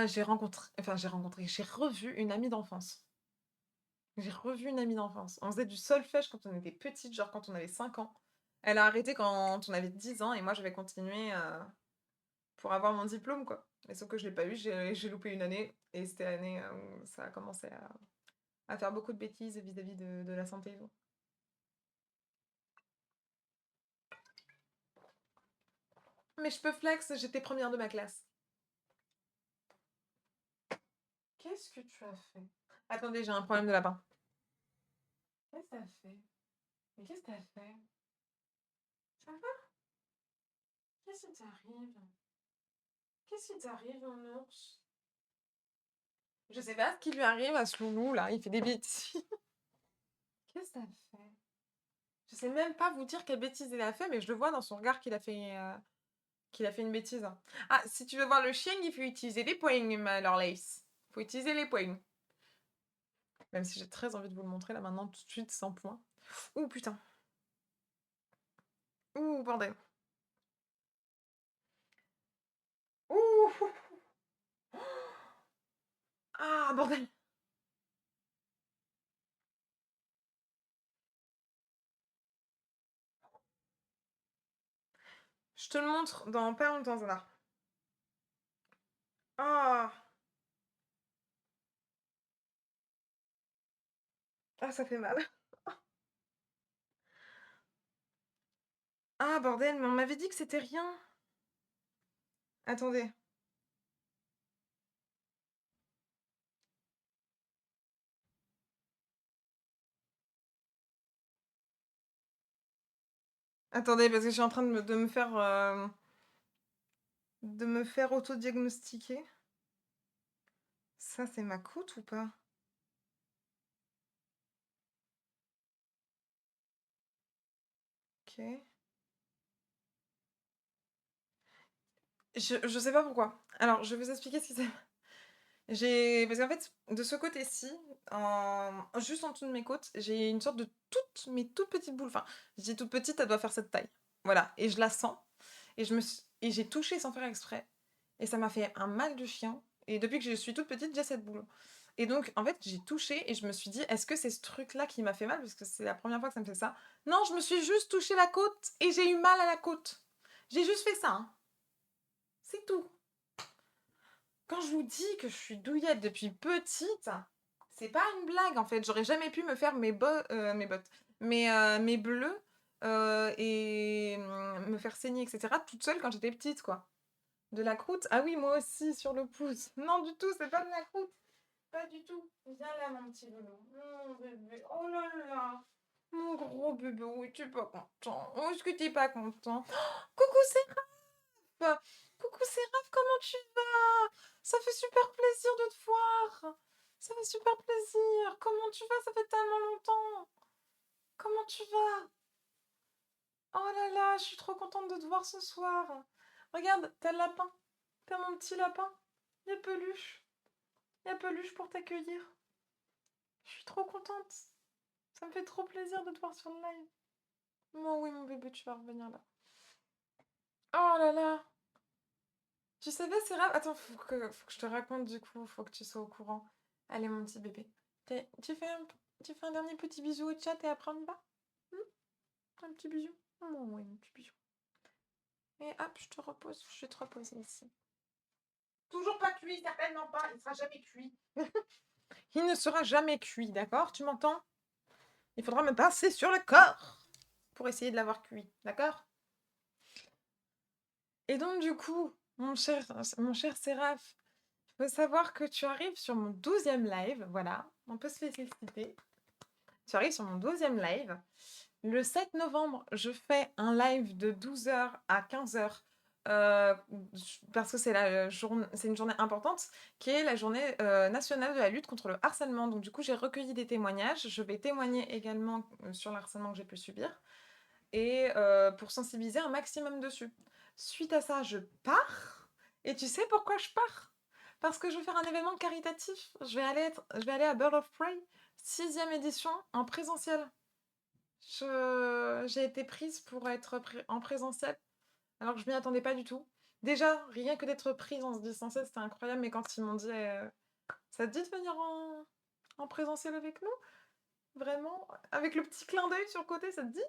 J'ai revu une amie d'enfance. J'ai revu une amie d'enfance. On faisait du solfège quand on était petite, genre quand on avait 5 ans. Elle a arrêté quand on avait 10 ans et moi j'avais continué, pour avoir mon diplôme, quoi. Et sauf que je l'ai pas eu, j'ai loupé une année et c'était l'année, où ça a commencé à faire beaucoup de bêtises vis-à-vis de la santé et tout. Mais je peux flex, j'étais première de ma classe. Qu'est-ce que tu as fait? Attendez, j'ai un problème de lapin. Qu'est-ce que t'as fait? Mais qu'est-ce que t'as fait? Ça va? Qu'est-ce qui t'arrive? Qu'est-ce qui t'arrive, mon ours? Je sais pas ce qui lui arrive à ce loulou là, il fait des bêtises. Qu'est-ce que t'as fait? Je sais même pas vous dire quelle bêtise il a fait, mais je le vois dans son regard qu'il a fait une bêtise. Ah, si tu veux voir le chien, il faut utiliser les poings, ma Lace. Faut utiliser les poings. Même si j'ai très envie de vous le montrer là maintenant tout de suite sans point. Ouh putain. Ouh bordel. Ouh. Ah bordel. Je te le montre dans pas longtemps, Zana. Ah. Ah, ça fait mal. Ah bordel, mais on m'avait dit que c'était rien. Attendez. Attendez, parce que je suis en train de me faire autodiagnostiquer. Ça, c'est ma croûte ou pas? Ok. Je sais pas pourquoi. Alors, je vais vous expliquer ce qui s'est... Parce qu'en fait, de ce côté-ci, juste en dessous de mes côtes, j'ai une sorte de mais toute petite boule. Enfin, je dis toute petite, elle doit faire cette taille. Voilà. Et je la sens. Et j'ai touché sans faire exprès. Et ça m'a fait un mal de chien. Et depuis que je suis toute petite, j'ai cette boule. Et donc, en fait, j'ai touché et je me suis dit, est-ce que c'est ce truc-là qui m'a fait mal? Parce que c'est la première fois que ça me fait ça. Non, je me suis juste touché la côte et j'ai eu mal à la côte. J'ai juste fait ça, hein. C'est tout. Quand je vous dis que je suis douillette depuis petite, c'est pas une blague en fait. J'aurais jamais pu me faire mes bottes, mes bleus et me faire saigner, etc. toute seule quand j'étais petite, quoi. De la croûte? Ah oui, moi aussi, sur le pouce. Non, du tout, c'est pas de la croûte. Pas du tout. Viens là, mon petit loulou. Mon bébé. Oh là là. Mon gros bébé. Oui, tu es pas content. Oh, est-ce que t'es pas content? Coucou, c'est Raph. Coucou, c'est Raph, comment tu vas? Ça fait super plaisir de te voir. Ça fait super plaisir. Comment tu vas? Ça fait tellement longtemps. Comment tu vas? Oh là là, je suis trop contente de te voir ce soir. Regarde, t'as le lapin. T'as mon petit lapin. Il y a Peluche. Il y a Peluche pour t'accueillir. Je suis trop contente. Ça me fait trop plaisir de te voir sur le live. Oh oui, mon bébé, tu vas revenir là. Oh là là. Tu savais, c'est rare. Attends, faut que je te raconte du coup. Faut que tu sois au courant. Allez, mon petit bébé. Tu fais un dernier petit bisou au chat et après on y va. Un petit bisou. Oh oui, un petit bisou. Et hop, je te repose. Je vais te reposer ici. Toujours pas cuit, certainement pas. Il sera jamais cuit. Il ne sera jamais cuit, d'accord? Tu m'entends? Il faudra me passer sur le corps pour essayer de l'avoir cuit, d'accord? Et donc, du coup, mon cher Séraph, il faut savoir que tu arrives sur mon 12e live. Voilà, on peut se féliciter. Tu arrives sur mon 12e live. Le 7 novembre, je fais un live de 12h à 15h. Parce que c'est c'est une journée importante qui est la journée nationale de la lutte contre le harcèlement. Donc du coup, j'ai recueilli des témoignages. Je vais témoigner également sur le harcèlement que j'ai pu subir et pour sensibiliser un maximum dessus. Suite à ça, je pars. Et tu sais pourquoi je pars? Parce que je vais faire un événement caritatif. Je vais aller à Bird of Prey, 6e édition, en présentiel. J'ai été prise pour être en présentiel, alors que je m'y attendais pas du tout. Déjà, rien que d'être prise en se distanciel, c'était incroyable, mais quand ils m'ont dit ça te dit de venir en présentiel avec nous? Vraiment? Avec le petit clin d'œil sur le côté, ça te dit?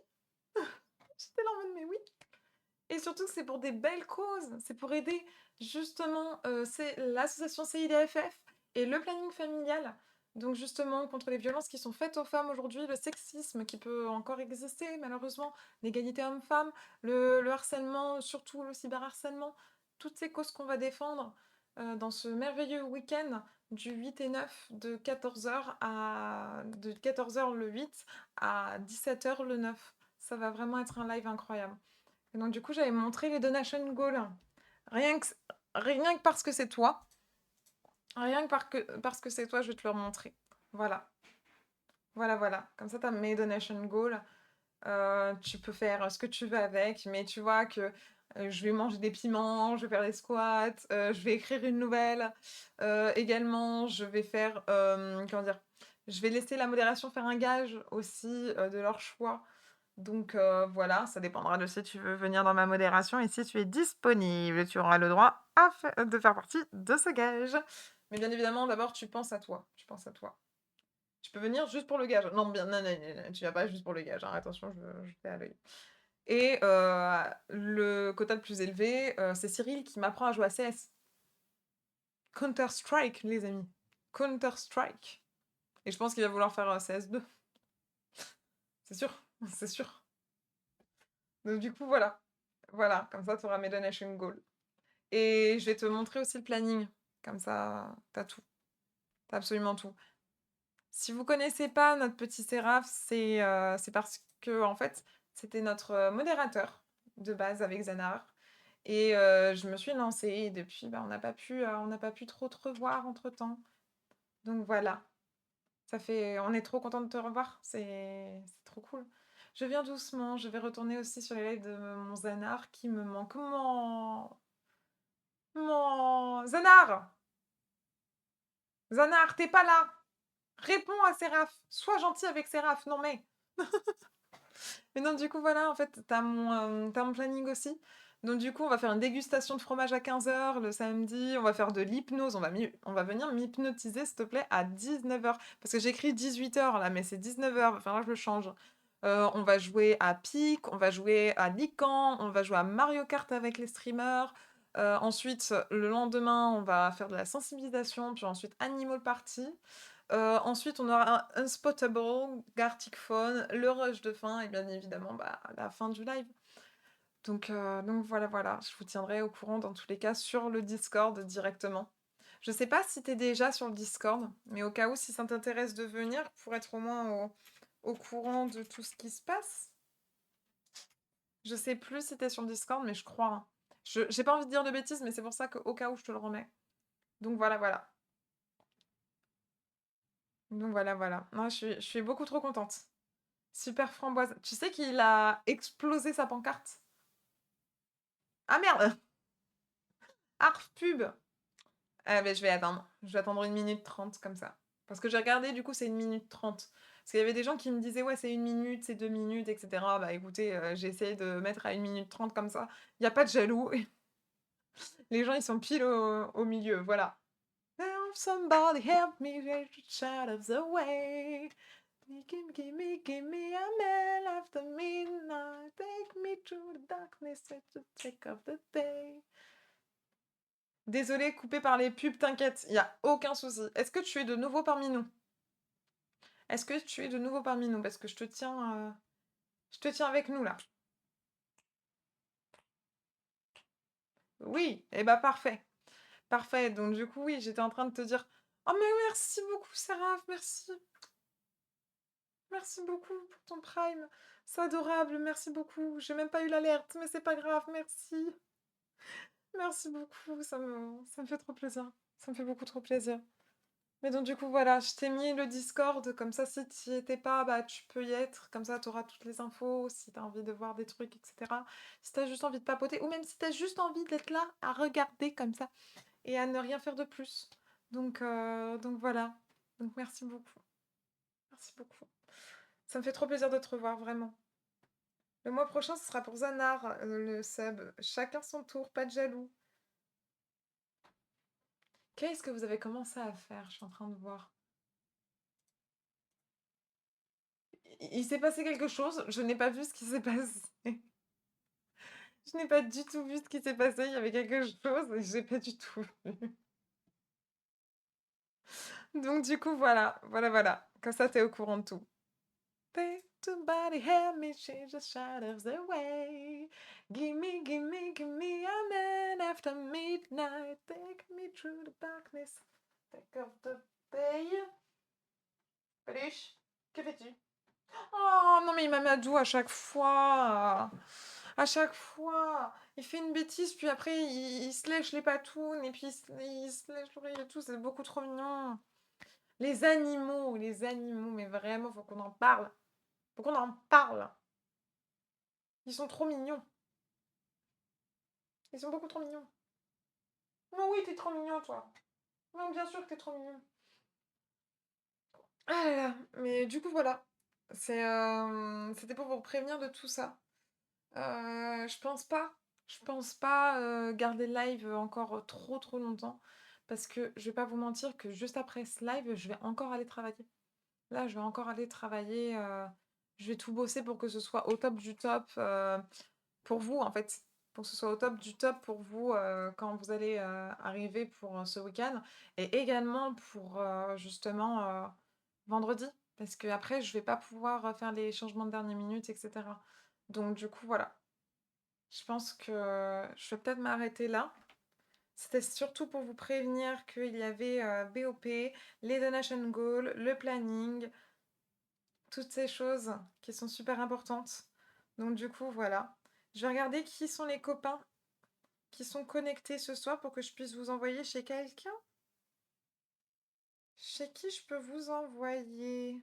J'étais là en mode: «Mais oui!» et surtout que c'est pour des belles causes. C'est pour aider justement, c'est l'association CIDFF et le planning familial. Donc justement contre les violences qui sont faites aux femmes aujourd'hui, le sexisme qui peut encore exister malheureusement, l'égalité homme-femme, le harcèlement, surtout le cyberharcèlement. Toutes ces causes qu'on va défendre, dans ce merveilleux week-end du 8 et 9 de 14h le 8 à 17h le 9. Ça va vraiment être un live incroyable. Et donc du coup, j'avais montré les donation goals. Rien que, rien que parce que c'est toi, rien que, parce que c'est toi, je vais te le montrer. Voilà, voilà, voilà. Comme ça, tu as mes donation goals. Tu peux faire ce que tu veux avec, mais tu vois que je vais manger des piments, je vais faire des squats, je vais écrire une nouvelle. Également, je vais faire, comment dire, je vais laisser la modération faire un gage aussi de leur choix. Donc voilà, ça dépendra de si tu veux venir dans ma modération et si tu es disponible. Tu auras le droit de faire partie de ce gage. Mais bien évidemment, d'abord, tu penses à toi. Tu penses à toi. Tu peux venir juste pour le gage. Non, bien, non, non, non, non, tu viens pas juste pour le gage, hein. Attention, je fais à l'œil. Et le quota le plus élevé, c'est Cyril qui m'apprend à jouer à CS. Counter-Strike, les amis. Counter-Strike. Et je pense qu'il va vouloir faire CS2. C'est sûr, c'est sûr. Donc du coup, voilà. Voilà, comme ça, tu auras mes donation goals. Et je vais te montrer aussi le planning. Comme ça, t'as tout. T'as absolument tout. Si vous connaissez pas notre petit Séraph, c'est parce que en fait, c'était notre modérateur de base avec Zanar. Et je me suis lancée et depuis, bah, on n'a pas pu trop te revoir entre-temps. Donc voilà. On est trop content de te revoir. C'est trop cool. Je viens doucement. Je vais retourner aussi sur les lives de mon Zanar qui me manque. Zanar! Zanar, t'es pas là! Réponds à Séraph! Sois gentil avec Séraph, non mais! Mais non, du coup, voilà, en fait, t'as mon planning aussi. Donc du coup, on va faire une dégustation de fromage à 15h le samedi, on va faire de l'hypnose, on va venir m'hypnotiser, s'il te plaît, à 19h. Parce que j'écris 18h là, mais c'est 19h, va falloir que je le change. On va jouer à Pique, on va jouer à Lican, on va jouer à Mario Kart avec les streamers. Ensuite, le lendemain, on va faire de la sensibilisation, puis ensuite Animal Party. Ensuite, on aura un Unspotable, Gartic Phone, le rush de fin et bien évidemment bah, la fin du live. Donc voilà, voilà, je vous tiendrai au courant dans tous les cas sur le Discord directement. Je sais pas si t'es déjà sur le Discord, mais au cas où, si ça t'intéresse de venir, pour être au moins au courant de tout ce qui se passe. Je sais plus si t'es sur le Discord, mais je crois, hein. J'ai pas envie de dire de bêtises, mais c'est pour ça qu'au cas où, je te le remets. Donc voilà, voilà. Donc voilà, voilà. Non, je suis beaucoup trop contente. Super framboise. Tu sais qu'il a explosé sa pancarte? Ah merde! Arf pub! Ah ben je vais attendre. Je vais attendre 1 minute 30 comme ça. Parce que j'ai regardé, du coup, c'est 1 minute 30. Parce qu'il y avait des gens qui me disaient, ouais, c'est 1 minute, c'est 2 minutes, etc. Bah écoutez, j'ai essayé de mettre à 1 minute 30 comme ça. Il n'y a pas de jaloux. Les gens, ils sont pile au milieu, voilà. Help somebody help me get out of the way. Give me a man after midnight. Take me through the darkness at the break of the day. Désolée, coupé par les pubs, t'inquiète, il n'y a aucun souci. Est-ce que tu es de nouveau parmi nous? Est-ce que tu es de nouveau parmi nous? Parce que je te tiens avec nous là. Oui, et bah parfait. Parfait, donc du coup, oui, j'étais en train de te dire, oh mais merci beaucoup, Seraph, merci. Merci beaucoup pour ton Prime. C'est adorable, merci beaucoup. J'ai même pas eu l'alerte, mais c'est pas grave, merci. Merci beaucoup, ça me fait trop plaisir. Ça me fait beaucoup trop plaisir. Mais donc du coup, voilà, je t'ai mis le Discord, comme ça, si tu y étais pas, bah tu peux y être. Comme ça, tu auras toutes les infos, si t'as envie de voir des trucs, etc. Si t'as juste envie de papoter, ou même si t'as juste envie d'être là à regarder comme ça, et à ne rien faire de plus. Donc voilà. Donc merci beaucoup. Merci beaucoup. Ça me fait trop plaisir de te revoir, vraiment. Le mois prochain, ce sera pour Zanar, le sub. Chacun son tour, pas de jaloux. Qu'est-ce que vous avez commencé à faire? Je suis en train de voir. Il s'est passé quelque chose, je n'ai pas vu ce qui s'est passé. Je n'ai pas du tout vu ce qui s'est passé, il y avait quelque chose et j'ai pas du tout vu. Donc du coup, voilà, voilà, voilà. Comme ça, tu es au courant de tout. Pay somebody help me change the shadows away. Give me, give me a man after midnight. Take me through the darkness. Take off the day. Peluche, que fais-tu? Oh non, mais il m'amadou à chaque fois. À chaque fois. Il fait une bêtise, puis après, il se lèche les patounes, et puis il se lèche l'oreille et tout. C'est beaucoup trop mignon. Les animaux, mais vraiment, faut qu'on en parle. Faut qu'on en parle. Ils sont trop mignons. Ils sont beaucoup trop mignons. Mais oui, t'es trop mignon, toi. Non, bien sûr que t'es trop mignon. Ah là là. Mais du coup, voilà. C'était pour vous prévenir de tout ça. Je pense pas. Je pense pas garder le live encore trop trop longtemps. Parce que je vais pas vous mentir que juste après ce live, je vais encore aller travailler. Là, je vais encore aller travailler. Je vais tout bosser pour que ce soit au top du top pour vous, en fait. Pour que ce soit au top du top pour vous quand vous allez arriver pour ce week-end. Et également pour justement vendredi. Parce que après, je vais pas pouvoir faire les changements de dernière minute, etc. Donc, du coup, voilà. Je pense que je vais peut-être m'arrêter là. C'était surtout pour vous prévenir qu'il y avait BOP, les donation goals, le planning, toutes ces choses qui sont super importantes. Donc du coup, voilà. Je vais regarder qui sont les copains qui sont connectés ce soir pour que je puisse vous envoyer chez quelqu'un. Chez qui je peux vous envoyer?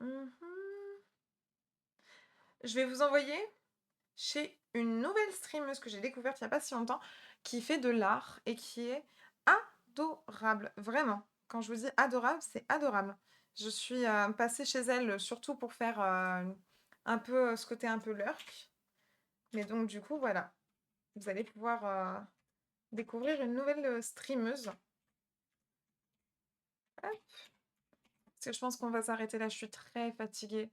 Mhm. Je vais vous envoyer chez une nouvelle streameuse que j'ai découverte il n'y a pas si longtemps, qui fait de l'art et qui est adorable, vraiment. Quand je vous dis adorable, c'est adorable. Je suis passée chez elle surtout pour faire un peu ce côté un peu lurk. Mais donc du coup, voilà. Vous allez pouvoir découvrir une nouvelle streameuse. Hop. Parce que je pense qu'on va s'arrêter là, je suis très fatiguée.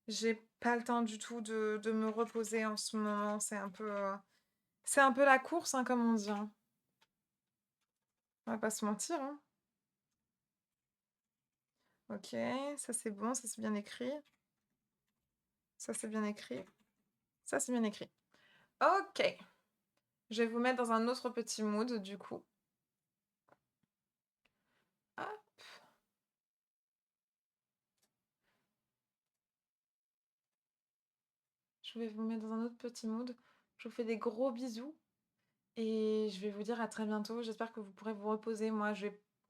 J'ai pas le temps du tout de me reposer en ce moment. C'est un peu la course, hein, comme on dit, hein. On va pas se mentir, hein. Ok, ça c'est bon, ça c'est bien écrit. Ça c'est bien écrit. Ça c'est bien écrit. Ok. Je vais vous mettre dans un autre petit mood du coup. Hop. Je vais vous mettre dans un autre petit mood. Je vous fais des gros bisous. Et je vais vous dire à très bientôt. J'espère que vous pourrez vous reposer. Moi, je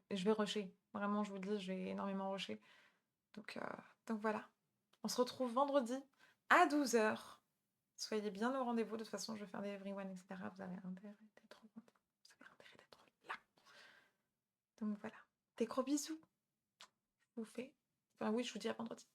vais rusher. Vraiment, je vous le dis, je vais énormément rusher. Donc, donc voilà. On se retrouve vendredi à 12h. Soyez bien au rendez-vous. De toute façon, je vais faire des everyone, etc. Vous avez intérêt d'être au rendez-vous. Vous avez intérêt d'être là. Donc voilà. Des gros bisous. Je vous fais. Enfin oui, je vous dis à vendredi.